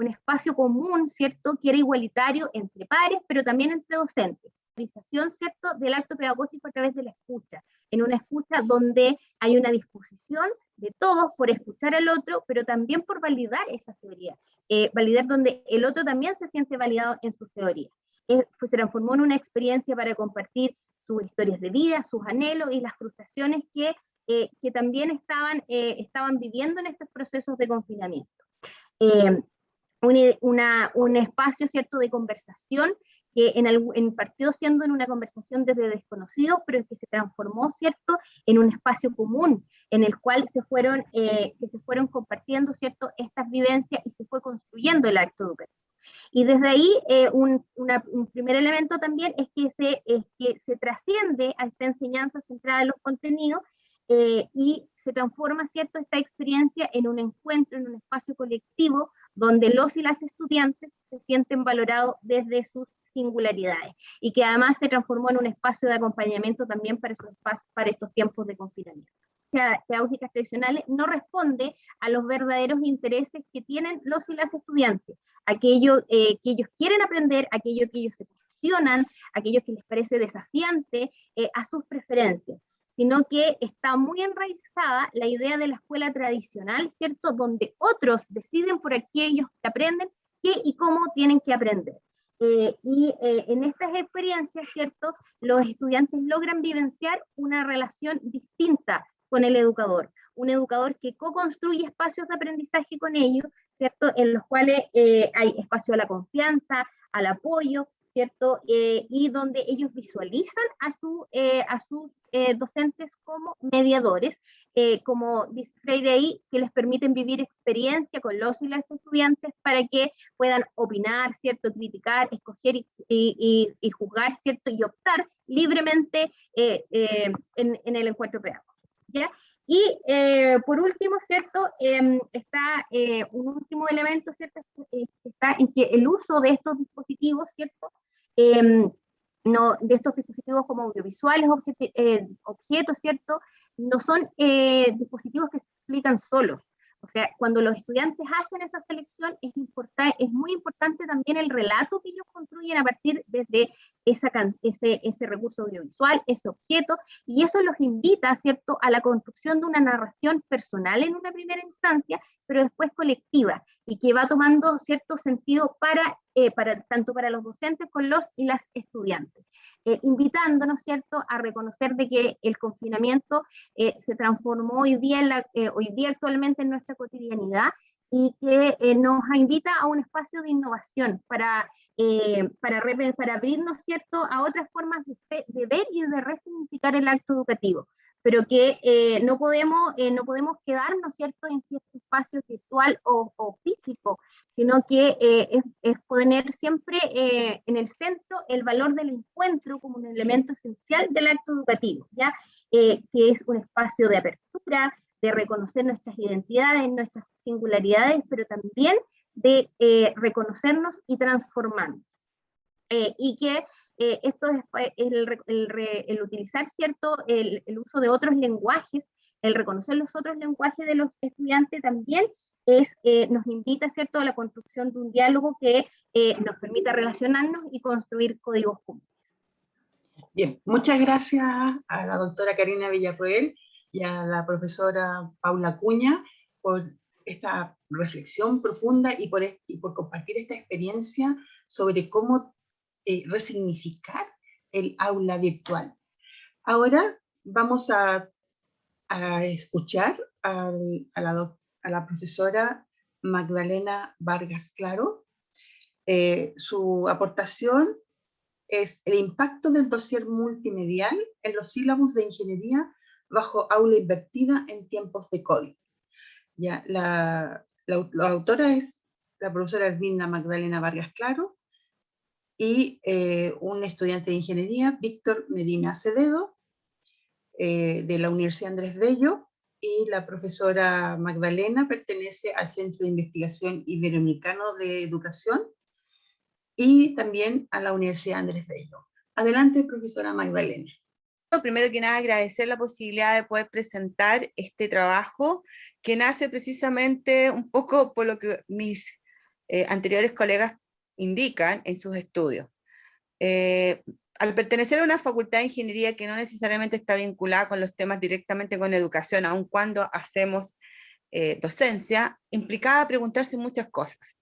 espacio común, ¿cierto?, que era igualitario entre pares, pero también entre docentes. ¿Cierto?, del acto pedagógico a través de la escucha, en una escucha donde hay una disposición de todos por escuchar al otro, pero también por validar esa teoría, validar donde el otro también se siente validado en sus teorías. Se transformó en una experiencia para compartir sus historias de vida, sus anhelos y las frustraciones que también estaban viviendo en estos procesos de confinamiento. Un espacio, ¿cierto?, de conversación que partió siendo en una conversación desde desconocidos, pero que se transformó, ¿cierto?, en un espacio común, en el cual que se fueron compartiendo, ¿cierto?, estas vivencias, y se fue construyendo el acto educativo. Y desde ahí, un primer elemento también es que se trasciende a esta enseñanza centrada en los contenidos, y se transforma, ¿cierto?, esta experiencia en un encuentro, en un espacio colectivo, donde los y las estudiantes se sienten valorados desde sus singularidades, y que además se transformó en un espacio de acompañamiento también para estos tiempos de confinamiento. Pedagógicas tradicionales no responde a los verdaderos intereses que tienen los y las estudiantes, aquello que ellos quieren aprender, aquello que ellos se cuestionan, aquello que les parece desafiante a sus preferencias, sino que está muy enraizada la idea de la escuela tradicional, ¿cierto?, donde otros deciden por aquellos que aprenden qué y cómo tienen que aprender. En estas experiencias, ¿cierto?, los estudiantes logran vivenciar una relación distinta con el educador, un educador que co-construye espacios de aprendizaje con ellos, ¿cierto?, en los cuales hay espacio a la confianza, al apoyo, ¿cierto?, y donde ellos visualizan a sus docentes como mediadores, como dice Freire ahí, que les permiten vivir experiencia con los y las estudiantes para que puedan opinar, ¿cierto?, criticar, escoger y juzgar, ¿cierto?, y optar libremente en el encuentro pedagógico, ¿ya? Y por último, ¿cierto?, está un último elemento, ¿cierto?, está en que el uso de estos dispositivos, ¿cierto?, de estos dispositivos como audiovisuales, objetos, ¿cierto?, no son dispositivos que se explican solos. O sea, cuando los estudiantes hacen esa selección, es muy importante también el relato que ellos construyen a partir de ese recurso audiovisual, ese objeto, y eso los invita, ¿cierto?, a la construcción de una narración personal en una primera instancia, pero después colectiva, y que va tomando cierto sentido tanto para los docentes con los y las estudiantes, invitándonos, ¿cierto?, a reconocer de que el confinamiento se transformó hoy día actualmente en nuestra cotidianidad, y que nos invita a un espacio de innovación para abrirnos, ¿cierto?, a otras formas de ver y de resignificar el acto educativo, pero que no podemos quedarnos, ¿cierto?, en cierto espacio virtual o físico, sino que es poner siempre en el centro el valor del encuentro como un elemento esencial del acto educativo, ¿ya? Que es un espacio de apertura, de reconocer nuestras identidades, nuestras singularidades, pero también de reconocernos y transformarnos. Y que esto es el utilizar, ¿cierto?, el uso de otros lenguajes, el reconocer los otros lenguajes de los estudiantes también nos invita, ¿cierto?, a la construcción de un diálogo que nos permita relacionarnos y construir códigos comunes. Bien, muchas gracias a la doctora Karina Villarroel y a la profesora Paula Cuña por esta reflexión profunda y por compartir esta experiencia sobre cómo resignificar el aula virtual. Ahora vamos a escuchar a la profesora Magdalena Vargas Claro. Su aportación es el impacto del dossier multimedial en los sílabos de ingeniería bajo aula invertida en tiempos de COVID. Ya, la autora es la profesora Herminda Magdalena Vargas Claro y un estudiante de ingeniería, Víctor Medina Acevedo, de la Universidad Andrés Bello, y la profesora Magdalena pertenece al Centro de Investigación Iberoamericano de Educación y también a la Universidad Andrés Bello. Adelante, profesora Magdalena. Primero que nada, agradecer la posibilidad de poder presentar este trabajo que nace precisamente un poco por lo que mis anteriores colegas indican en sus estudios. Al pertenecer a una facultad de ingeniería que no necesariamente está vinculada con los temas directamente con educación, aun cuando hacemos docencia, implicaba preguntarse muchas cosas.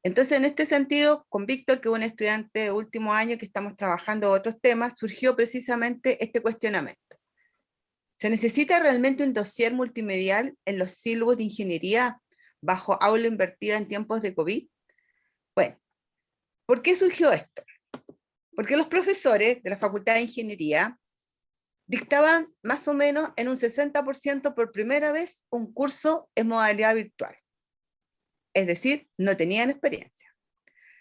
Entonces, en este sentido, con Víctor, que es un estudiante de último año que estamos trabajando otros temas, surgió precisamente este cuestionamiento. ¿Se necesita realmente un dossier multimedial en los sílabos de ingeniería bajo aula invertida en tiempos de COVID? Bueno, ¿por qué surgió esto? Porque los profesores de la Facultad de Ingeniería dictaban más o menos en un 60% por primera vez un curso en modalidad virtual. Es decir, no tenían experiencia.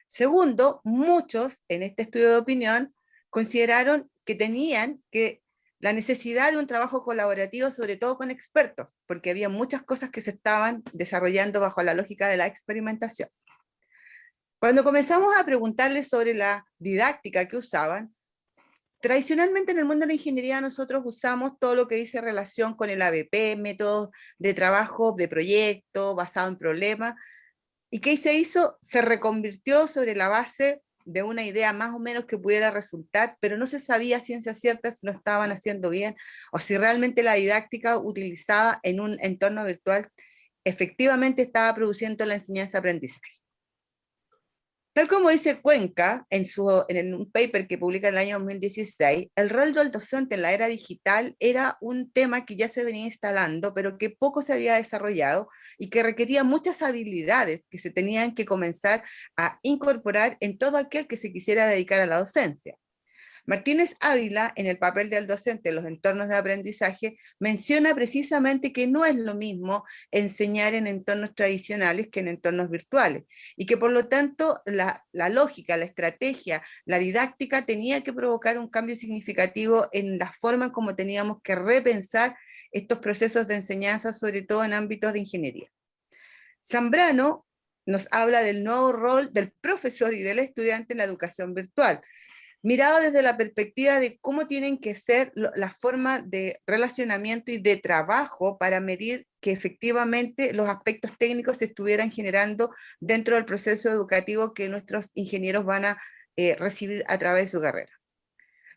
Segundo, muchos en este estudio de opinión consideraron que tenían que la necesidad de un trabajo colaborativo, sobre todo con expertos, porque había muchas cosas que se estaban desarrollando bajo la lógica de la experimentación. Cuando comenzamos a preguntarles sobre la didáctica que usaban, tradicionalmente en el mundo de la ingeniería nosotros usamos todo lo que dice relación con el ABP, métodos de trabajo, de proyecto, basado en problemas. ¿Y qué se hizo? Se reconvirtió sobre la base de una idea más o menos que pudiera resultar, pero no se sabía a ciencia cierta si lo estaban haciendo bien o si realmente la didáctica utilizada en un entorno virtual efectivamente estaba produciendo la enseñanza-aprendizaje. Tal como dice Cuenca en un paper que publica en el año 2016, el rol del docente en la era digital era un tema que ya se venía instalando, pero que poco se había desarrollado y que requería muchas habilidades que se tenían que comenzar a incorporar en todo aquel que se quisiera dedicar a la docencia. Martínez Ávila, en el papel del docente en los entornos de aprendizaje, menciona precisamente que no es lo mismo enseñar en entornos tradicionales que en entornos virtuales, y que por lo tanto la lógica, la estrategia, la didáctica tenía que provocar un cambio significativo en la forma en cómo teníamos que repensar estos procesos de enseñanza, sobre todo en ámbitos de ingeniería. Zambrano nos habla del nuevo rol del profesor y del estudiante en la educación virtual, mirado desde la perspectiva de cómo tienen que ser las formas de relacionamiento y de trabajo para medir que efectivamente los aspectos técnicos se estuvieran generando dentro del proceso educativo que nuestros ingenieros van a recibir a través de su carrera.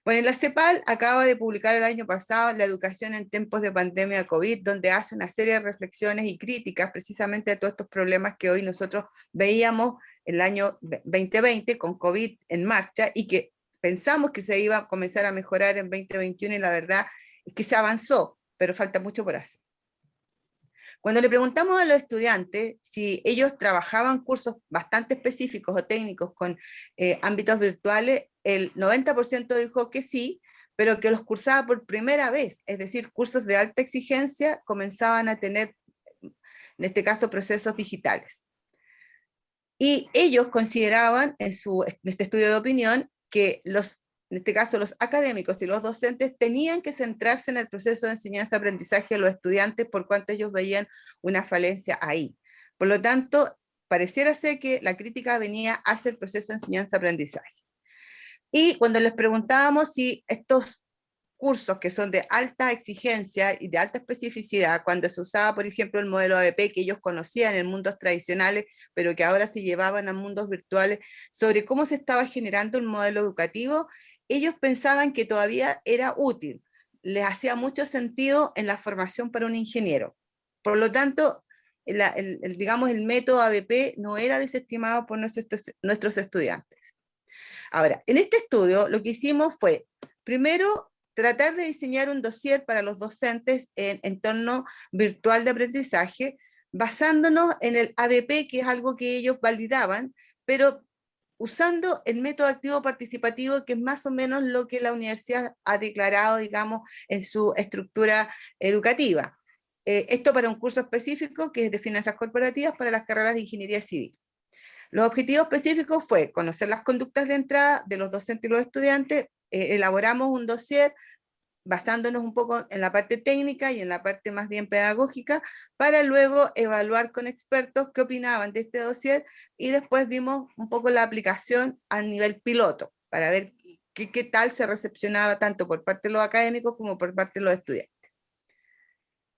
Bueno, la CEPAL acaba de publicar el año pasado La educación en tiempos de pandemia COVID, donde hace una serie de reflexiones y críticas precisamente a todos estos problemas que hoy nosotros veíamos en el año 2020 con COVID en marcha y que pensamos que se iba a comenzar a mejorar en 2021 y la verdad es que se avanzó, pero falta mucho por hacer. Cuando le preguntamos a los estudiantes si ellos trabajaban cursos bastante específicos o técnicos con ámbitos virtuales, el 90% dijo que sí, pero que los cursaba por primera vez, es decir, cursos de alta exigencia comenzaban a tener, en este caso, procesos digitales. Y ellos consideraban, en este estudio de opinión, que en este caso los académicos y los docentes tenían que centrarse en el proceso de enseñanza-aprendizaje de los estudiantes por cuanto ellos veían una falencia ahí. Por lo tanto, pareciera ser que la crítica venía hacia el proceso de enseñanza-aprendizaje. Y cuando les preguntábamos si estos cursos que son de alta exigencia y de alta especificidad, cuando se usaba, por ejemplo, el modelo ABP que ellos conocían en mundos tradicionales, pero que ahora se llevaban a mundos virtuales, sobre cómo se estaba generando el modelo educativo, ellos pensaban que todavía era útil, les hacía mucho sentido en la formación para un ingeniero. Por lo tanto, digamos, el método ABP no era desestimado por nuestros estudiantes. Ahora, en este estudio lo que hicimos fue, primero, tratar de diseñar un dossier para los docentes en entorno virtual de aprendizaje, basándonos en el ABP, que es algo que ellos validaban, pero usando el método activo participativo, que es más o menos lo que la universidad ha declarado, digamos, en su estructura educativa. Esto para un curso específico que es de finanzas corporativas para las carreras de ingeniería civil. Los objetivos específicos fue conocer las conductas de entrada de los docentes y los estudiantes, elaboramos un dossier basándonos un poco en la parte técnica y en la parte más bien pedagógica, para luego evaluar con expertos qué opinaban de este dossier, y después vimos un poco la aplicación a nivel piloto, para ver qué tal se recepcionaba tanto por parte de los académicos como por parte de los estudiantes.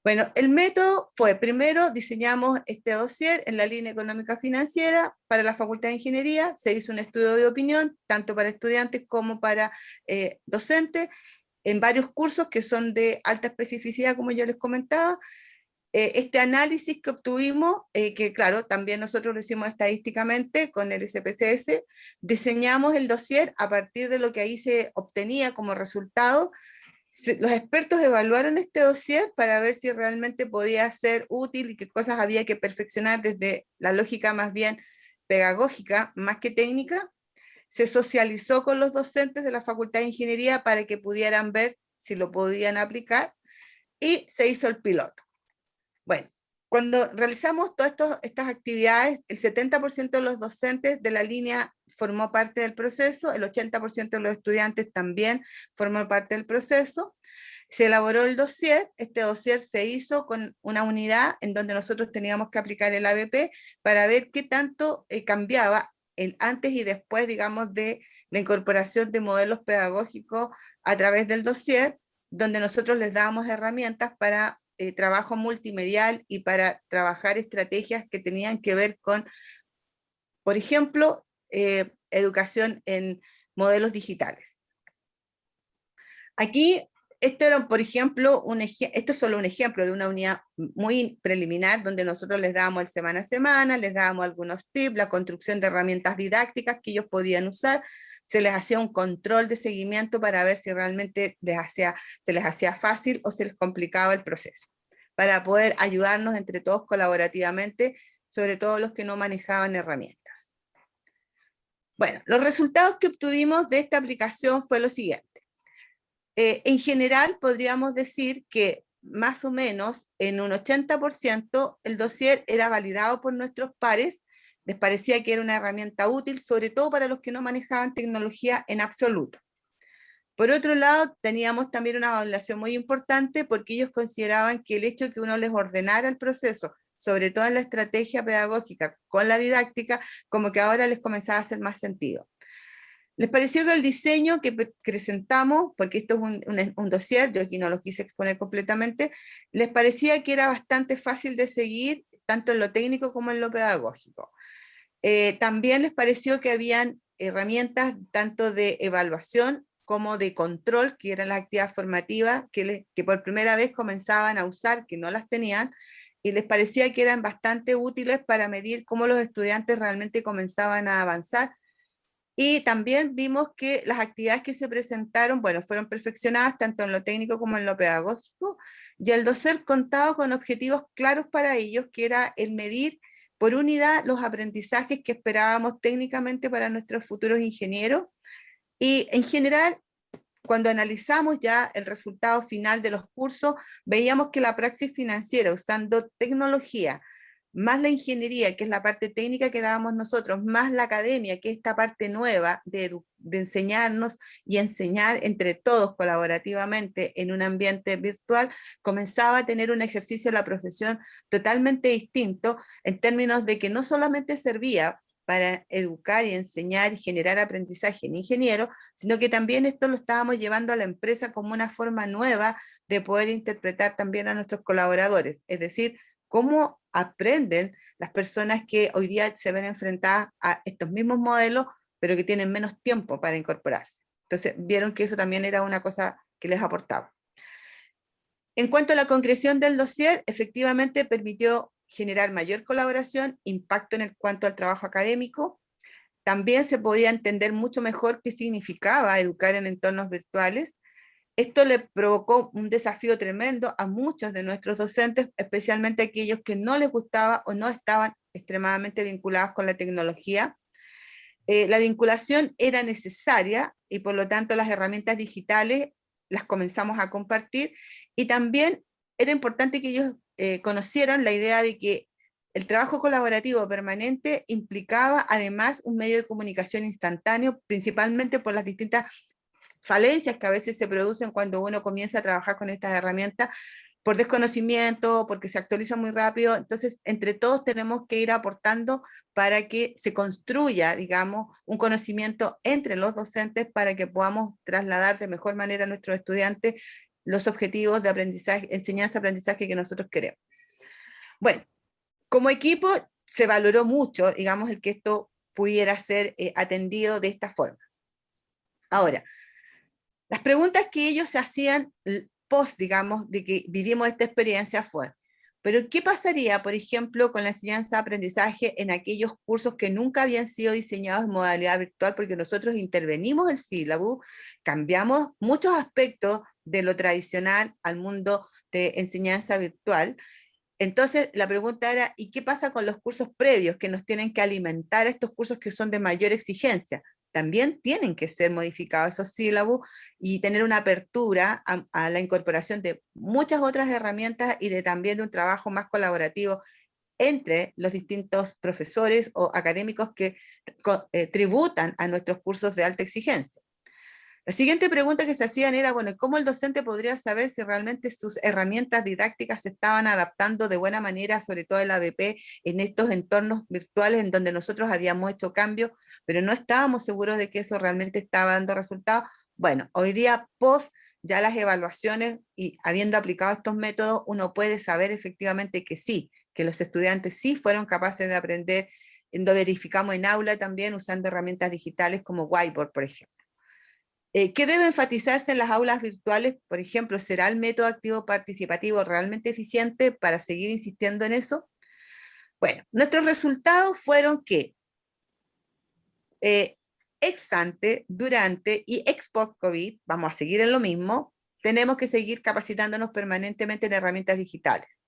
Bueno, el método fue, primero diseñamos este dossier en la línea económica financiera para la Facultad de Ingeniería, se hizo un estudio de opinión, tanto para estudiantes como para docentes, en varios cursos que son de alta especificidad, como yo les comentaba. Este análisis que obtuvimos, que claro, también nosotros lo hicimos estadísticamente con el SPSS, diseñamos el dossier a partir de lo que ahí se obtenía como resultado. Los expertos evaluaron este dossier para ver si realmente podía ser útil y qué cosas había que perfeccionar desde la lógica más bien pedagógica, más que técnica. Se socializó con los docentes de la Facultad de Ingeniería para que pudieran ver si lo podían aplicar, y se hizo el piloto. Bueno, cuando realizamos todas estas actividades, el 70% de los docentes de la línea formó parte del proceso, el 80% de los estudiantes también formó parte del proceso. Se elaboró el dossier, este dossier se hizo con una unidad en donde nosotros teníamos que aplicar el ABP para ver qué tanto cambiaba el antes y después, digamos, de la incorporación de modelos pedagógicos a través del dossier, donde nosotros les dábamos herramientas para trabajo multimedial y para trabajar estrategias que tenían que ver con, por ejemplo, educación en modelos digitales. Aquí, esto era, por ejemplo, esto es solo un ejemplo de una unidad muy preliminar, donde nosotros les dábamos el semana a semana, les dábamos algunos tips, la construcción de herramientas didácticas que ellos podían usar, se les hacía un control de seguimiento para ver si realmente se les hacía fácil o se les complicaba el proceso, para poder ayudarnos entre todos colaborativamente, sobre todo los que no manejaban herramientas. Bueno, los resultados que obtuvimos de esta aplicación fue lo siguiente. En general podríamos decir que más o menos en un 80% el dossier era validado por nuestros pares, les parecía que era una herramienta útil, sobre todo para los que no manejaban tecnología en absoluto. Por otro lado, teníamos también una valoración muy importante porque ellos consideraban que el hecho de que uno les ordenara el proceso, sobre todo en la estrategia pedagógica con la didáctica, como que ahora les comenzaba a hacer más sentido. Les pareció que el diseño que presentamos, porque esto es un dossier, yo aquí no lo quise exponer completamente, les parecía que era bastante fácil de seguir, tanto en lo técnico como en lo pedagógico. También les pareció que habían herramientas tanto de evaluación como de control, que eran las actividades formativas, que por primera vez comenzaban a usar, que no las tenían, y les parecía que eran bastante útiles para medir cómo los estudiantes realmente comenzaban a avanzar. Y también vimos que las actividades que se presentaron, bueno, fueron perfeccionadas tanto en lo técnico como en lo pedagógico, y el dossier contaba con objetivos claros para ellos, que era el medir por unidad los aprendizajes que esperábamos técnicamente para nuestros futuros ingenieros. Y en general, cuando analizamos ya el resultado final de los cursos, veíamos que la praxis financiera usando tecnología, más la ingeniería, que es la parte técnica que dábamos nosotros, más la academia, que es esta parte nueva de enseñarnos y enseñar entre todos colaborativamente en un ambiente virtual, comenzaba a tener un ejercicio de la profesión totalmente distinto en términos de que no solamente servía para educar y enseñar y generar aprendizaje en ingenieros, sino que también esto lo estábamos llevando a la empresa como una forma nueva de poder interpretar también a nuestros colaboradores, es decir, cómo aprenden las personas que hoy día se ven enfrentadas a estos mismos modelos, pero que tienen menos tiempo para incorporarse. Entonces, vieron que eso también era una cosa que les aportaba. En cuanto a la concreción del dossier, efectivamente permitió generar mayor colaboración, impacto en cuanto al trabajo académico. También se podía entender mucho mejor qué significaba educar en entornos virtuales. Esto le provocó un desafío tremendo a muchos de nuestros docentes, especialmente aquellos que no les gustaba o no estaban extremadamente vinculados con la tecnología. La vinculación era necesaria y por lo tanto las herramientas digitales las comenzamos a compartir, y también era importante que ellos conocieran la idea de que el trabajo colaborativo permanente implicaba además un medio de comunicación instantáneo, principalmente por las distintas falencias que a veces se producen cuando uno comienza a trabajar con estas herramientas, por desconocimiento, porque se actualiza muy rápido. Entonces, entre todos tenemos que ir aportando para que se construya, digamos, un conocimiento entre los docentes para que podamos trasladar de mejor manera a nuestros estudiantes los objetivos de aprendizaje, enseñanza-aprendizaje que nosotros queremos. Bueno, como equipo se valoró mucho, digamos, el que esto pudiera ser atendido de esta forma. Ahora, las preguntas que ellos se hacían post, digamos, de que vivimos esta experiencia fue, pero ¿qué pasaría, por ejemplo, con la enseñanza-aprendizaje en aquellos cursos que nunca habían sido diseñados en modalidad virtual? Porque nosotros intervenimos el sílabo, cambiamos muchos aspectos de lo tradicional al mundo de enseñanza virtual. Entonces, la pregunta era, ¿y qué pasa con los cursos previos que nos tienen que alimentar estos cursos que son de mayor exigencia? También tienen que ser modificados esos sílabos y tener una apertura a la incorporación de muchas otras herramientas y también de un trabajo más colaborativo entre los distintos profesores o académicos que tributan a nuestros cursos de alta exigencia. La siguiente pregunta que se hacían era, bueno, ¿cómo el docente podría saber si realmente sus herramientas didácticas se estaban adaptando de buena manera, sobre todo el ABP, en estos entornos virtuales en donde nosotros habíamos hecho cambios, pero no estábamos seguros de que eso realmente estaba dando resultados? Bueno, hoy día, post ya las evaluaciones y habiendo aplicado estos métodos, uno puede saber efectivamente que sí, que los estudiantes sí fueron capaces de aprender. Lo verificamos en aula también usando herramientas digitales como Whiteboard, por ejemplo. ¿Qué debe enfatizarse en las aulas virtuales? Por ejemplo, ¿será el método activo participativo realmente eficiente para seguir insistiendo en eso? Bueno, nuestros resultados fueron que ex ante, durante y ex post COVID, vamos a seguir en lo mismo, tenemos que seguir capacitándonos permanentemente en herramientas digitales.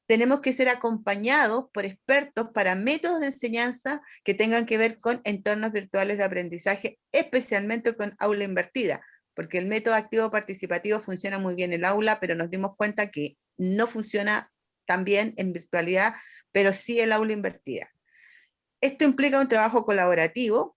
Tenemos que ser acompañados por expertos para métodos de enseñanza que tengan que ver con entornos virtuales de aprendizaje, especialmente con aula invertida, porque el método activo participativo funciona muy bien en el aula, pero nos dimos cuenta que no funciona tan bien en virtualidad, pero sí el aula invertida. Esto implica un trabajo colaborativo.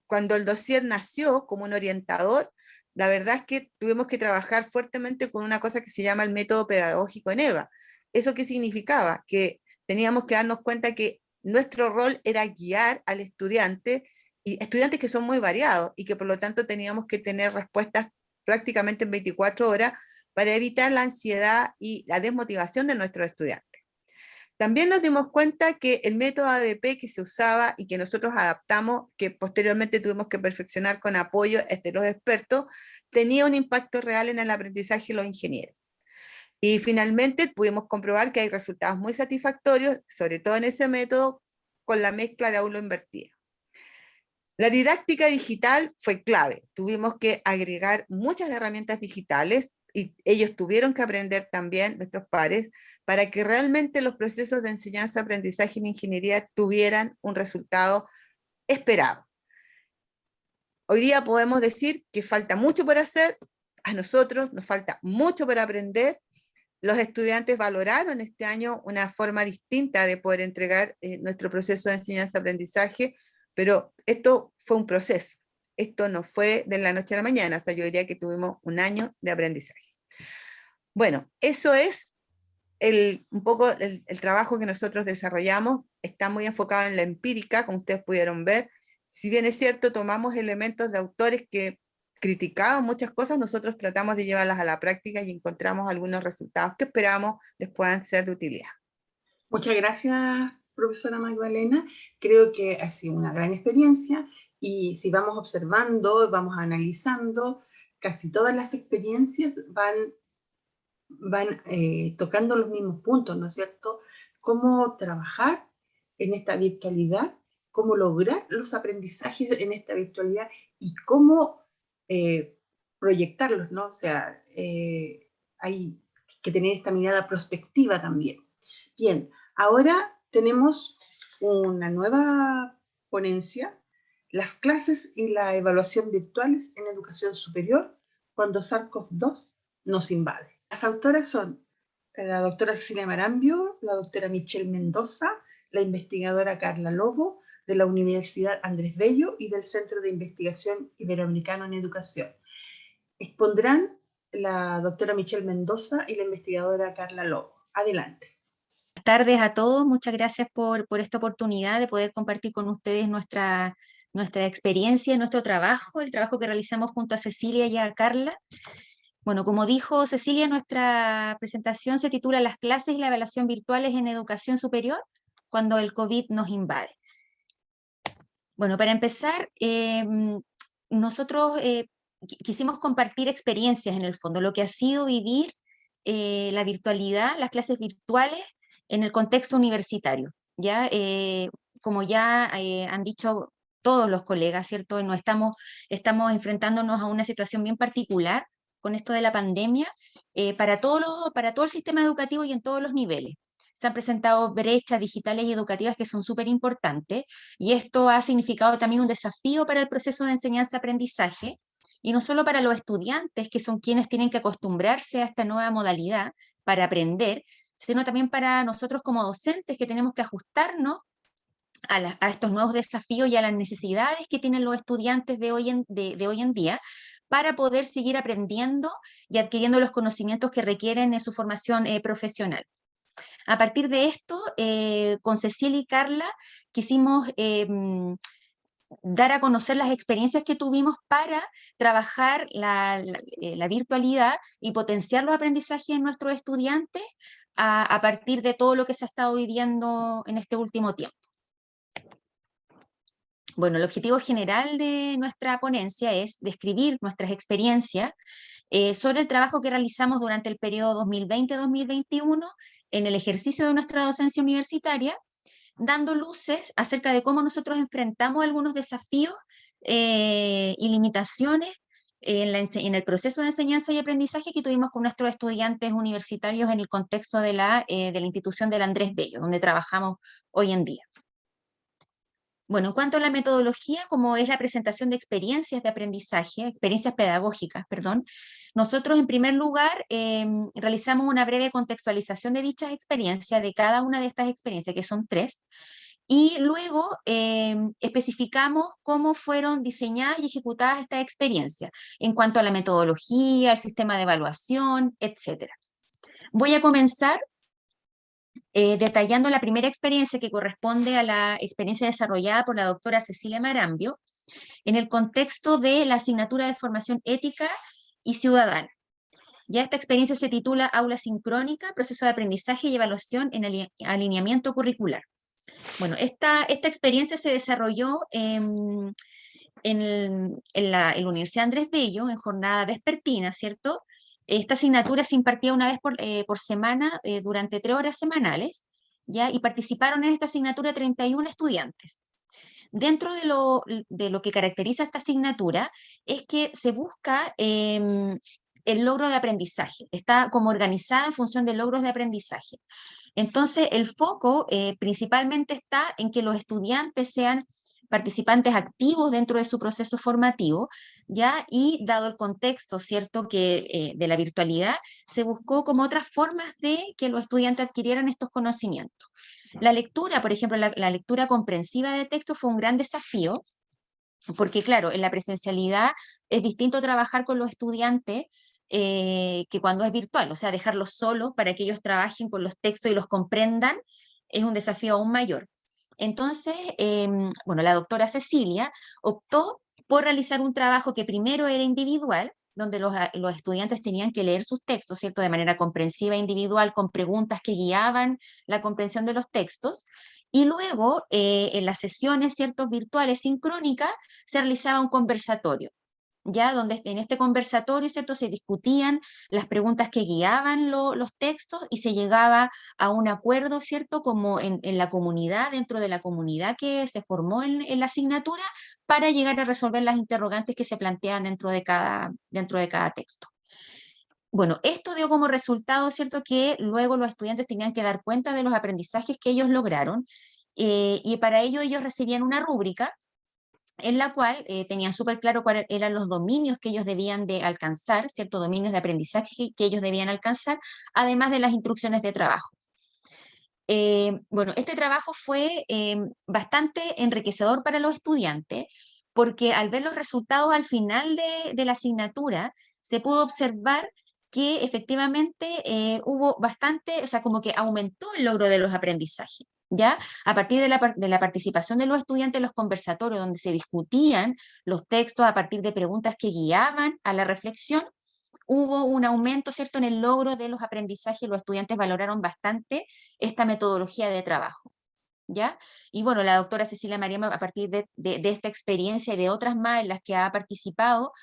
Cuando el dossier nació como un orientador, la verdad es que tuvimos que trabajar fuertemente con una cosa que se llama el método pedagógico en EVA. ¿Eso qué significaba? Que teníamos que darnos cuenta que nuestro rol era guiar al estudiante, y estudiantes que son muy variados, y que por lo tanto teníamos que tener respuestas prácticamente en 24 horas para evitar la ansiedad y la desmotivación de nuestros estudiantes. También nos dimos cuenta que el método ABP que se usaba y que nosotros adaptamos, que posteriormente tuvimos que perfeccionar con apoyo de los expertos, tenía un impacto real en el aprendizaje de los ingenieros. Y finalmente pudimos comprobar que hay resultados muy satisfactorios, sobre todo en ese método, con la mezcla de aula invertida. La didáctica digital fue clave. Tuvimos que agregar muchas herramientas digitales y ellos tuvieron que aprender también, nuestros pares, para que realmente los procesos de enseñanza-aprendizaje en ingeniería tuvieran un resultado esperado. Hoy día podemos decir que falta mucho por hacer, a nosotros nos falta mucho por aprender. Los estudiantes valoraron este año una forma distinta de poder entregar nuestro proceso de enseñanza-aprendizaje, pero esto fue un proceso. Esto no fue de la noche a la mañana, o sea, yo diría que tuvimos un año de aprendizaje. Bueno, eso es un poco el trabajo que nosotros desarrollamos. Está muy enfocado en la empírica, como ustedes pudieron ver. Si bien es cierto, tomamos elementos de autores que criticaban muchas cosas, nosotros tratamos de llevarlas a la práctica y encontramos algunos resultados que esperamos les puedan ser de utilidad. Muchas gracias, profesora Magdalena. Creo que ha sido una gran experiencia y si vamos observando, vamos analizando, casi todas las experiencias van tocando los mismos puntos, ¿no es cierto? Cómo trabajar en esta virtualidad, cómo lograr los aprendizajes en esta virtualidad y cómo proyectarlos, ¿no? O sea, hay que tener esta mirada prospectiva también. Bien, ahora tenemos una nueva ponencia, las clases y la evaluación virtuales en educación superior cuando SARS-CoV-2 nos invade. Las autoras son la doctora Cecilia Marambio, la doctora Michelle Mendoza, la investigadora Carla Lobo, de la Universidad Andrés Bello y del Centro de Investigación Iberoamericano en Educación. Expondrán la doctora Michelle Mendoza y la investigadora Carla Lobo. Adelante. Buenas tardes a todos, muchas gracias por esta oportunidad de poder compartir con ustedes nuestra experiencia, nuestro trabajo, el trabajo que realizamos junto a Cecilia y a Carla. Bueno, como dijo Cecilia, nuestra presentación se titula Las clases y la evaluación virtuales en educación superior cuando el COVID nos invade. Bueno, para empezar, nosotros quisimos compartir experiencias en el fondo, lo que ha sido vivir la virtualidad, las clases virtuales en el contexto universitario. ¿Ya? Como ya han dicho todos los colegas, ¿cierto? No estamos enfrentándonos a una situación bien particular con esto de la pandemia para todo el sistema educativo y en todos los niveles. Se han presentado brechas digitales y educativas que son súper importantes y esto ha significado también un desafío para el proceso de enseñanza-aprendizaje y no solo para los estudiantes, que son quienes tienen que acostumbrarse a esta nueva modalidad para aprender, sino también para nosotros como docentes que tenemos que ajustarnos a estos nuevos desafíos y a las necesidades que tienen los estudiantes de hoy en día, para poder seguir aprendiendo y adquiriendo los conocimientos que requieren en su formación profesional. A partir de esto, con Cecilia y Carla quisimos dar a conocer las experiencias que tuvimos para trabajar la virtualidad y potenciar los aprendizajes en nuestros estudiantes a partir de todo lo que se ha estado viviendo en este último tiempo. Bueno, el objetivo general de nuestra ponencia es describir nuestras experiencias sobre el trabajo que realizamos durante el periodo 2020-2021 en el ejercicio de nuestra docencia universitaria, dando luces acerca de cómo nosotros enfrentamos algunos desafíos y limitaciones en el proceso de enseñanza y aprendizaje que tuvimos con nuestros estudiantes universitarios en el contexto de la institución del Andrés Bello, donde trabajamos hoy en día. Bueno, en cuanto a la metodología, como es la presentación de experiencias de aprendizaje, experiencias pedagógicas, perdón, nosotros en primer lugar realizamos una breve contextualización de dichas experiencias, de cada una de estas experiencias, que son 3, y luego especificamos cómo fueron diseñadas y ejecutadas estas experiencias, en cuanto a la metodología, el sistema de evaluación, etc. Voy a comenzar detallando la primera experiencia que corresponde a la experiencia desarrollada por la doctora Cecilia Marambio en el contexto de la asignatura de formación ética y ciudadana. Ya esta experiencia se titula Aula sincrónica, proceso de aprendizaje y evaluación en alineamiento curricular. Bueno, esta experiencia se desarrolló en la Universidad Andrés Bello, en jornada vespertina, ¿cierto? Esta asignatura se impartía una vez por semana durante 3 horas semanales, ¿ya? Y participaron en esta asignatura 31 estudiantes. Dentro de lo que caracteriza esta asignatura es que se busca el logro de aprendizaje. Está como organizada en función de logros de aprendizaje. Entonces, el foco principalmente está en que los estudiantes sean participantes activos dentro de su proceso formativo, ¿ya? Y dado el contexto, ¿cierto?, que de la virtualidad, se buscó como otras formas de que los estudiantes adquirieran estos conocimientos. La lectura, por ejemplo, la lectura comprensiva de texto fue un gran desafío, porque claro, en la presencialidad es distinto trabajar con los estudiantes que cuando es virtual, o sea, dejarlos solos para que ellos trabajen con los textos y los comprendan es un desafío aún mayor. Entonces, bueno, la doctora Cecilia optó por realizar un trabajo que primero era individual, donde los estudiantes tenían que leer sus textos, ¿cierto?, de manera comprensiva e individual, con preguntas que guiaban la comprensión de los textos, y luego en las sesiones, ¿cierto?, virtuales sincrónicas, se realizaba un conversatorio, ya donde en este conversatorio, ¿cierto?, se discutían las preguntas que guiaban los textos y se llegaba a un acuerdo, ¿cierto?, como en la comunidad, dentro de la comunidad que se formó en la asignatura, para llegar a resolver las interrogantes que se planteaban dentro de cada texto. Bueno, esto dio como resultado, ¿cierto?, que luego los estudiantes tenían que dar cuenta de los aprendizajes que ellos lograron y para ello ellos recibían una rúbrica en la cual tenían súper claro cuáles eran los dominios que ellos debían de alcanzar, ciertos dominios de aprendizaje que ellos debían alcanzar, además de las instrucciones de trabajo. Bueno, este trabajo fue bastante enriquecedor para los estudiantes, porque al ver los resultados al final de la asignatura, se pudo observar que efectivamente hubo bastante, o sea, como que aumentó el logro de los aprendizajes. ¿Ya? A partir de la participación de los estudiantes en los conversatorios, donde se discutían los textos a partir de preguntas que guiaban a la reflexión, hubo un aumento, ¿cierto?, en el logro de los aprendizajes y los estudiantes valoraron bastante esta metodología de trabajo. ¿Ya? Y bueno, la doctora Cecilia Mariama, a partir de esta experiencia y de otras más en las que ha participado,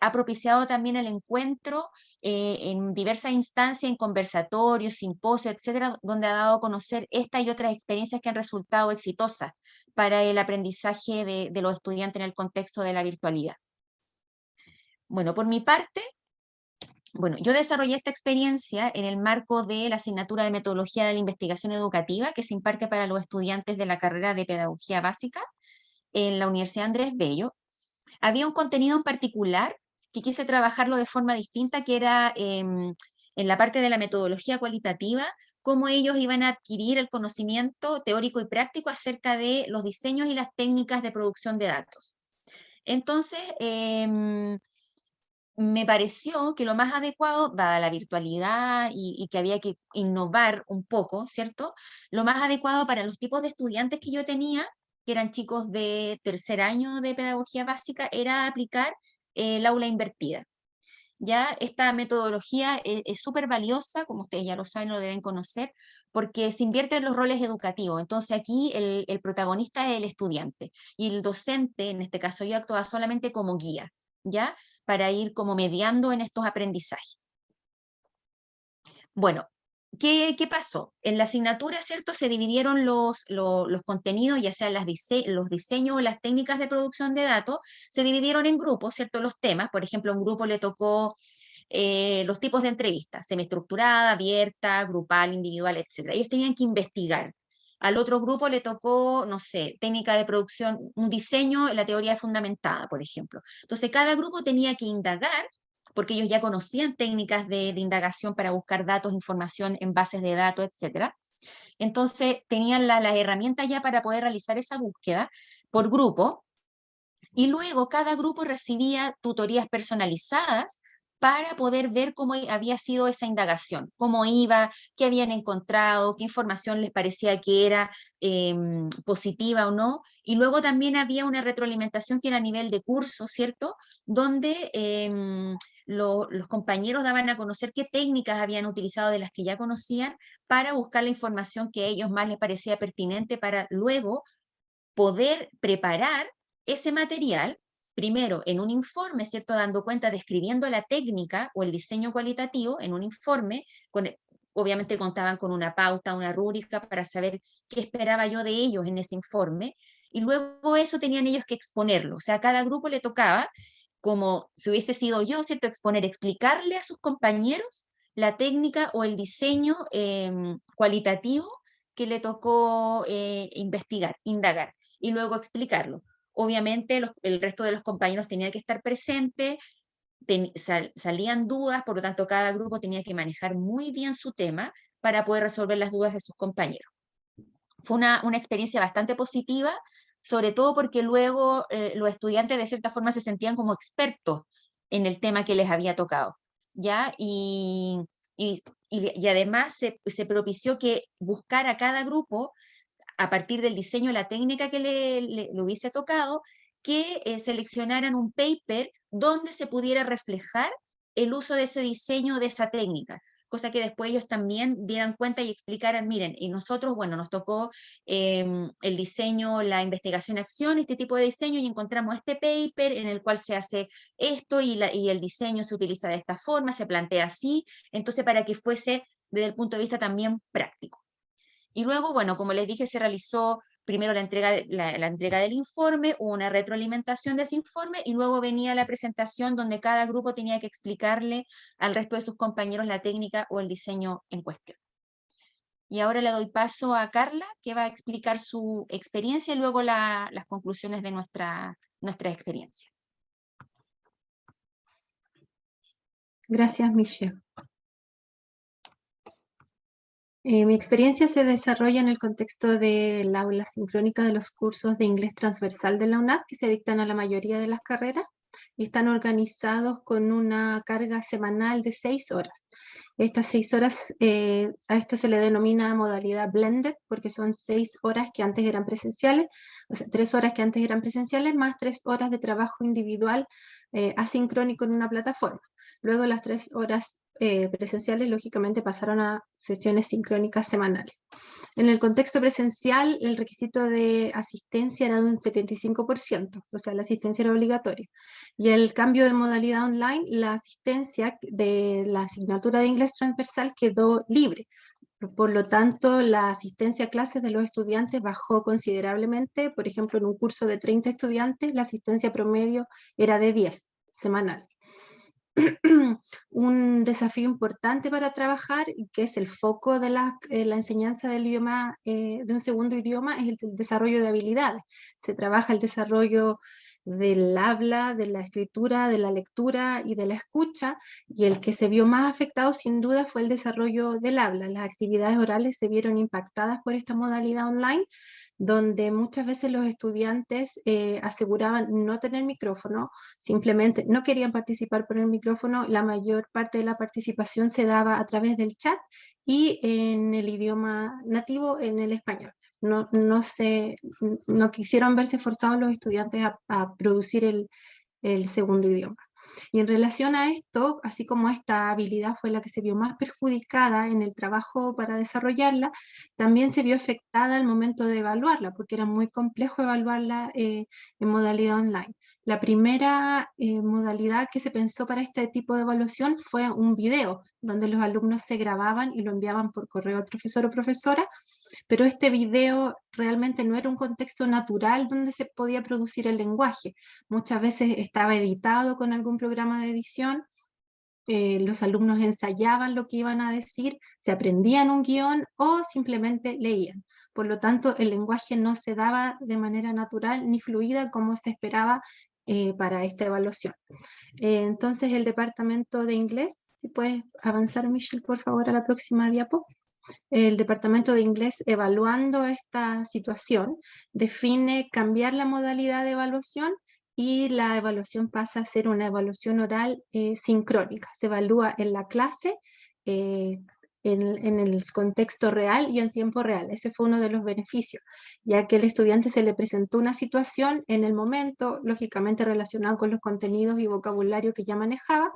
ha propiciado también el encuentro en diversas instancias, en conversatorios, simposios, etcétera, donde ha dado a conocer esta y otras experiencias que han resultado exitosas para el aprendizaje de los estudiantes en el contexto de la virtualidad. Bueno, por mi parte, bueno, yo desarrollé esta experiencia en el marco de la asignatura de Metodología de la Investigación Educativa que se imparte para los estudiantes de la carrera de Pedagogía Básica en la Universidad Andrés Bello. Había un contenido en particular que quise trabajarlo de forma distinta, que era en la parte de la metodología cualitativa, cómo ellos iban a adquirir el conocimiento teórico y práctico acerca de los diseños y las técnicas de producción de datos. Entonces, me pareció que lo más adecuado, dada la virtualidad y que había que innovar un poco, ¿cierto? Lo más adecuado para los tipos de estudiantes que yo tenía, que eran chicos de tercer año de pedagogía básica, era aplicar el aula invertida. Ya esta metodología es súper valiosa, como ustedes ya lo saben, lo deben conocer, porque se invierten los roles educativos. Entonces aquí el protagonista es el estudiante y el docente, en este caso yo, actúa solamente como guía, ¿ya? Para ir como mediando en estos aprendizajes. Bueno, ¿qué pasó? En la asignatura, ¿cierto? Se dividieron los contenidos, ya sean los diseños o las técnicas de producción de datos, se dividieron en grupos, ¿cierto? Los temas, por ejemplo, a un grupo le tocó los tipos de entrevistas, semiestructurada, abierta, grupal, individual, etc. Ellos tenían que investigar. Al otro grupo le tocó, no sé, técnica de producción, un diseño, la teoría fundamentada, por ejemplo. Entonces, cada grupo tenía que indagar, porque ellos ya conocían técnicas de indagación para buscar datos, información en bases de datos, etc. Entonces, tenían las herramientas ya para poder realizar esa búsqueda por grupo, y luego cada grupo recibía tutorías personalizadas para poder ver cómo había sido esa indagación, cómo iba, qué habían encontrado, qué información les parecía que era positiva o no. Y luego también había una retroalimentación que era a nivel de curso, ¿cierto? Donde los compañeros daban a conocer qué técnicas habían utilizado de las que ya conocían para buscar la información que a ellos más les parecía pertinente para luego poder preparar ese material, primero en un informe, ¿cierto? Dando cuenta, describiendo la técnica o el diseño cualitativo en un informe, obviamente contaban con una pauta, una rúbrica para saber qué esperaba yo de ellos en ese informe, y luego eso tenían ellos que exponerlo, o sea, a cada grupo le tocaba, como si hubiese sido yo, ¿cierto? Explicarle a sus compañeros la técnica o el diseño cualitativo que le tocó investigar, indagar, y luego explicarlo. Obviamente el resto de los compañeros tenía que estar presente, salían dudas, por lo tanto cada grupo tenía que manejar muy bien su tema para poder resolver las dudas de sus compañeros. Fue una experiencia bastante positiva, sobre todo porque luego los estudiantes de cierta forma se sentían como expertos en el tema que les había tocado, ¿ya? Y además se propició que buscar a cada grupo a partir del diseño, la técnica que le hubiese tocado, que seleccionaran un paper donde se pudiera reflejar el uso de ese diseño, de esa técnica, cosa que después ellos también dieran cuenta y explicaran, miren, y nosotros, bueno, nos tocó el diseño, la investigación-acción, este tipo de diseño, y encontramos este paper en el cual se hace esto y el diseño se utiliza de esta forma, se plantea así, entonces para que fuese desde el punto de vista también práctico. Y luego, bueno, como les dije, se realizó primero la entrega del informe, una retroalimentación de ese informe, y luego venía la presentación donde cada grupo tenía que explicarle al resto de sus compañeros la técnica o el diseño en cuestión. Y ahora le doy paso a Carla, que va a explicar su experiencia y luego las conclusiones de nuestra experiencia. Gracias, Michelle. Mi experiencia se desarrolla en el contexto del aula sincrónica de los cursos de inglés transversal de la UNAP, que se dictan a la mayoría de las carreras, y están organizados con una carga semanal de 6 horas. Estas 6 horas, a esto se le denomina modalidad blended, porque son 6 horas que antes eran presenciales, o sea, 3 horas que antes eran presenciales, más 3 horas de trabajo individual asincrónico en una plataforma. Luego las 3 horas presenciales, lógicamente, pasaron a sesiones sincrónicas semanales. En el contexto presencial, el requisito de asistencia era de un 75%, o sea, la asistencia era obligatoria. Y el cambio de modalidad online, la asistencia de la asignatura de inglés transversal quedó libre. Por lo tanto, la asistencia a clases de los estudiantes bajó considerablemente. Por ejemplo, en un curso de 30 estudiantes, la asistencia promedio era de 10 semanal. Un desafío importante para trabajar, que es el foco de la enseñanza del idioma, de un segundo idioma, es el desarrollo de habilidades. Se trabaja el desarrollo del habla, de la escritura, de la lectura y de la escucha, y el que se vio más afectado sin duda fue el desarrollo del habla. Las actividades orales se vieron impactadas por esta modalidad online, donde muchas veces los estudiantes aseguraban no tener micrófono, simplemente no querían participar por el micrófono. La mayor parte de la participación se daba a través del chat y en el idioma nativo, en el español. No quisieron verse forzados los estudiantes a producir el segundo idioma. Y en relación a esto, así como esta habilidad fue la que se vio más perjudicada en el trabajo para desarrollarla, también se vio afectada al momento de evaluarla, porque era muy complejo evaluarla en modalidad online. La primera modalidad que se pensó para este tipo de evaluación fue un video, donde los alumnos se grababan y lo enviaban por correo al profesor o profesora, pero este video realmente no era un contexto natural donde se podía producir el lenguaje. Muchas veces estaba editado con algún programa de edición, los alumnos ensayaban lo que iban a decir, se aprendían un guión o simplemente leían. Por lo tanto, el lenguaje no se daba de manera natural ni fluida como se esperaba para esta evaluación. Entonces, el departamento de inglés, si puedes avanzar, Michelle, por favor, a la próxima diapo. El Departamento de Inglés, evaluando esta situación, define cambiar la modalidad de evaluación y la evaluación pasa a ser una evaluación oral sincrónica. Se evalúa en la clase, en el contexto real y en tiempo real. Ese fue uno de los beneficios, ya que al estudiante se le presentó una situación en el momento, lógicamente relacionado con los contenidos y vocabulario que ya manejaba,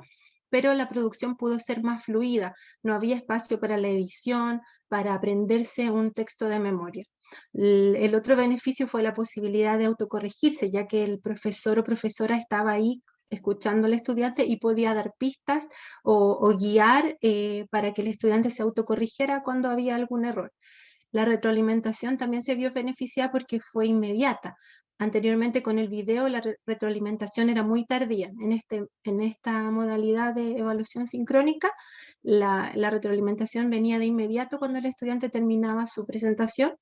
pero la producción pudo ser más fluida, no había espacio para la edición, para aprenderse un texto de memoria. El otro beneficio fue la posibilidad de autocorregirse, ya que el profesor o profesora estaba ahí escuchando al estudiante y podía dar pistas o guiar para que el estudiante se autocorrigiera cuando había algún error. La retroalimentación también se vio beneficiada porque fue inmediata. Anteriormente con el video la retroalimentación era muy tardía. En esta modalidad de evaluación sincrónica, la retroalimentación venía de inmediato cuando el estudiante terminaba su presentación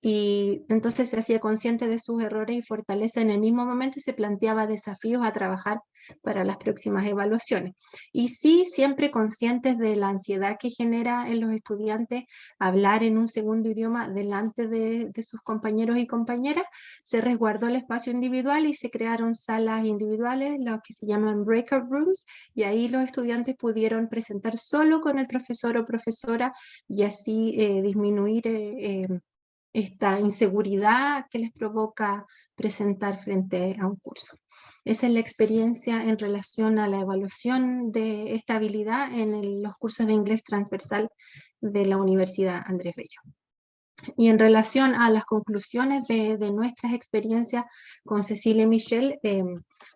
y entonces se hacía consciente de sus errores y fortalezas en el mismo momento y se planteaba desafíos a trabajar para las próximas evaluaciones. Y sí, siempre conscientes de la ansiedad que genera en los estudiantes hablar en un segundo idioma delante de sus compañeros y compañeras, se resguardó el espacio individual y se crearon salas individuales, las que se llaman breakout rooms, y ahí los estudiantes pudieron presentar solo con el profesor o profesora y así disminuir esta inseguridad que les provoca presentar frente a un curso. Esa es la experiencia en relación a la evaluación de esta habilidad en los cursos de inglés transversal de la Universidad Andrés Bello. Y en relación a las conclusiones de nuestras experiencias con Cecilia y Michelle,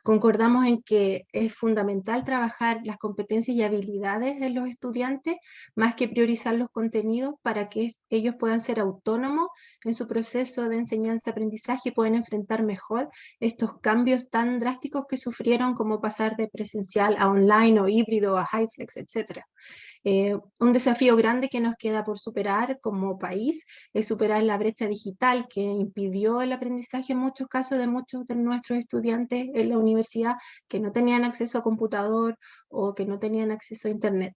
concordamos en que es fundamental trabajar las competencias y habilidades de los estudiantes, más que priorizar los contenidos para que ellos puedan ser autónomos en su proceso de enseñanza-aprendizaje y puedan enfrentar mejor estos cambios tan drásticos que sufrieron, como pasar de presencial a online o híbrido a HyFlex, etc. Un desafío grande que nos queda por superar como país es superar la brecha digital que impidió el aprendizaje en muchos casos de muchos de nuestros estudiantes en la universidad que no tenían acceso a computador o que no tenían acceso a internet.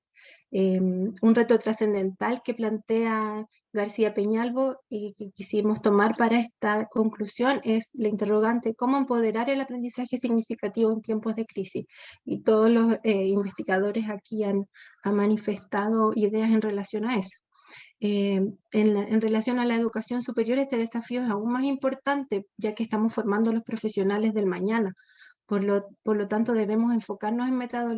Un reto trascendental que plantea García Peñalvo y que quisimos tomar para esta conclusión es la interrogante: ¿cómo empoderar el aprendizaje significativo en tiempos de crisis? Y todos los investigadores aquí han manifestado ideas en relación a eso. En relación a la educación superior, este desafío es aún más importante, ya que estamos formando a los profesionales del mañana. Por lo tanto, debemos enfocarnos en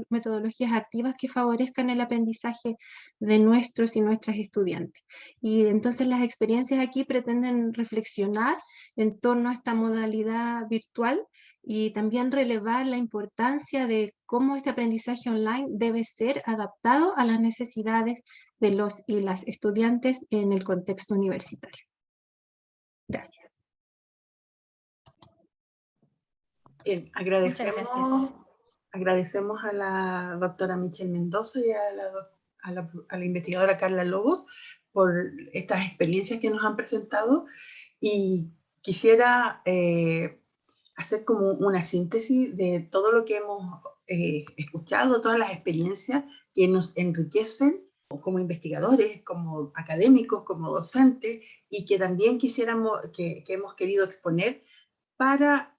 metodologías activas que favorezcan el aprendizaje de nuestros y nuestras estudiantes. Y entonces las experiencias aquí pretenden reflexionar en torno a esta modalidad virtual y también relevar la importancia de cómo este aprendizaje online debe ser adaptado a las necesidades de los y las estudiantes en el contexto universitario. Gracias. Bien, Muchas gracias. agradecemos a la doctora Michelle Mendoza y a la investigadora Carla Lobos por estas experiencias que nos han presentado, y quisiera hacer como una síntesis de todo lo que hemos escuchado, todas las experiencias que nos enriquecen como investigadores, como académicos, como docentes, y que también que hemos querido exponer para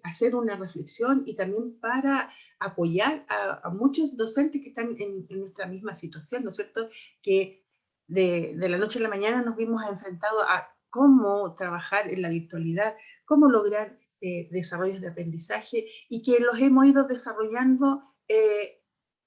hacer una reflexión y también para apoyar a muchos docentes que están en nuestra misma situación, ¿no es cierto? Que de la noche a la mañana nos vimos enfrentados a cómo trabajar en la virtualidad, cómo lograr desarrollos de aprendizaje, y que los hemos ido desarrollando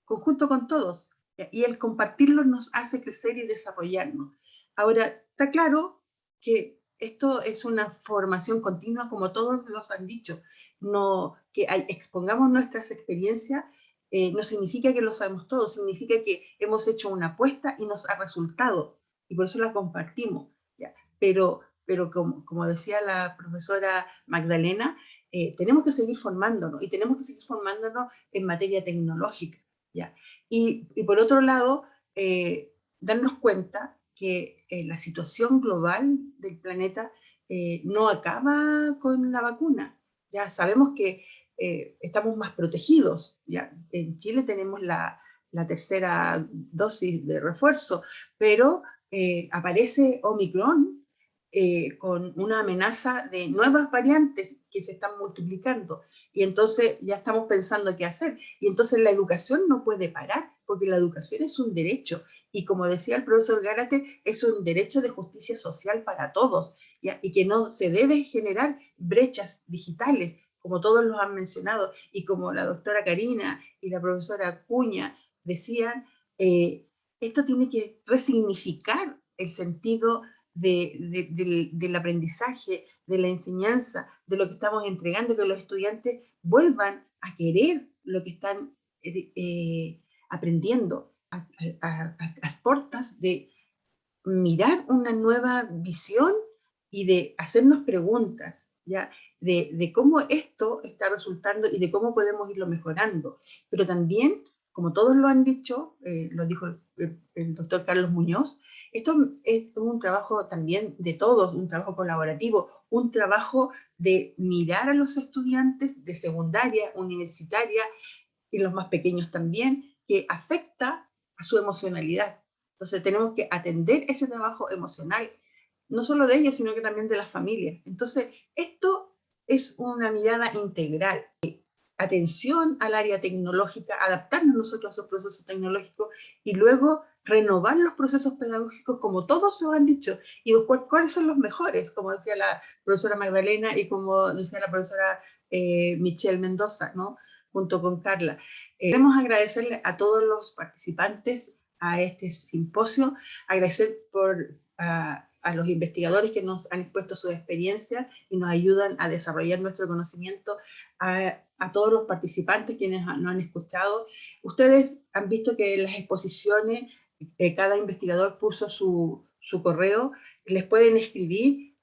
conjunto con todos. Y el compartirlo nos hace crecer y desarrollarnos. Ahora, está claro que esto es una formación continua, como todos los han dicho. No, que expongamos nuestras experiencias no significa que lo sabemos todo, significa que hemos hecho una apuesta y nos ha resultado, y por eso la compartimos. ¿Ya? Pero como decía la profesora Magdalena, tenemos que seguir formándonos, y tenemos que seguir formándonos en materia tecnológica. ¿Ya? Y por otro lado, darnos cuenta que la situación global del planeta no acaba con la vacuna. Ya sabemos que estamos más protegidos. ¿Ya? En Chile tenemos la tercera dosis de refuerzo, pero aparece Omicron con una amenaza de nuevas variantes que se están multiplicando, y entonces ya estamos pensando qué hacer, y entonces la educación no puede parar, porque la educación es un derecho, y como decía el profesor Gárate, es un derecho de justicia social para todos, ¿ya? Y que no se debe generar brechas digitales, como todos los han mencionado, y como la doctora Karina y la profesora Cuña decían, esto tiene que resignificar el sentido del aprendizaje, de la enseñanza, de lo que estamos entregando, que los estudiantes vuelvan a querer lo que están aprendiendo a portas de mirar una nueva visión y de hacernos preguntas, ¿ya? De cómo esto está resultando y de cómo podemos irlo mejorando. Pero también, como todos lo han dicho, lo dijo el doctor Carlos Muñoz, esto es un trabajo también de todos, un trabajo colaborativo, un trabajo de mirar a los estudiantes de secundaria, universitaria, y los más pequeños también, que afecta a su emocionalidad. Entonces tenemos que atender ese trabajo emocional, no solo de ellos, sino que también de las familias. Entonces, esto es una mirada integral. Atención al área tecnológica, adaptarnos nosotros a esos procesos tecnológicos, y luego renovar los procesos pedagógicos, como todos lo han dicho, y después cuáles son los mejores, como decía la profesora Magdalena y como decía la profesora Michelle Mendoza, ¿no? Junto con Carla. Queremos agradecerle a todos los participantes a este simposio, agradecer a los investigadores que nos han expuesto sus experiencias y nos ayudan a desarrollar nuestro conocimiento, a todos los participantes quienes nos han escuchado. Ustedes han visto que en las exposiciones cada investigador puso su correo, les pueden escribir,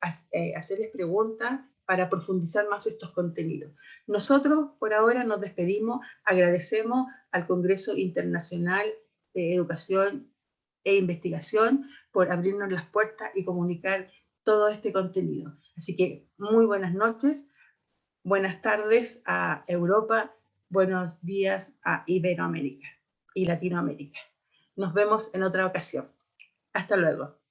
hacerles preguntas para profundizar más estos contenidos. Nosotros por ahora nos despedimos, agradecemos al Congreso Internacional de Educación e Investigación por abrirnos las puertas y comunicar todo este contenido. Así que muy buenas noches, buenas tardes a Europa, buenos días a Iberoamérica y Latinoamérica. Nos vemos en otra ocasión. Hasta luego.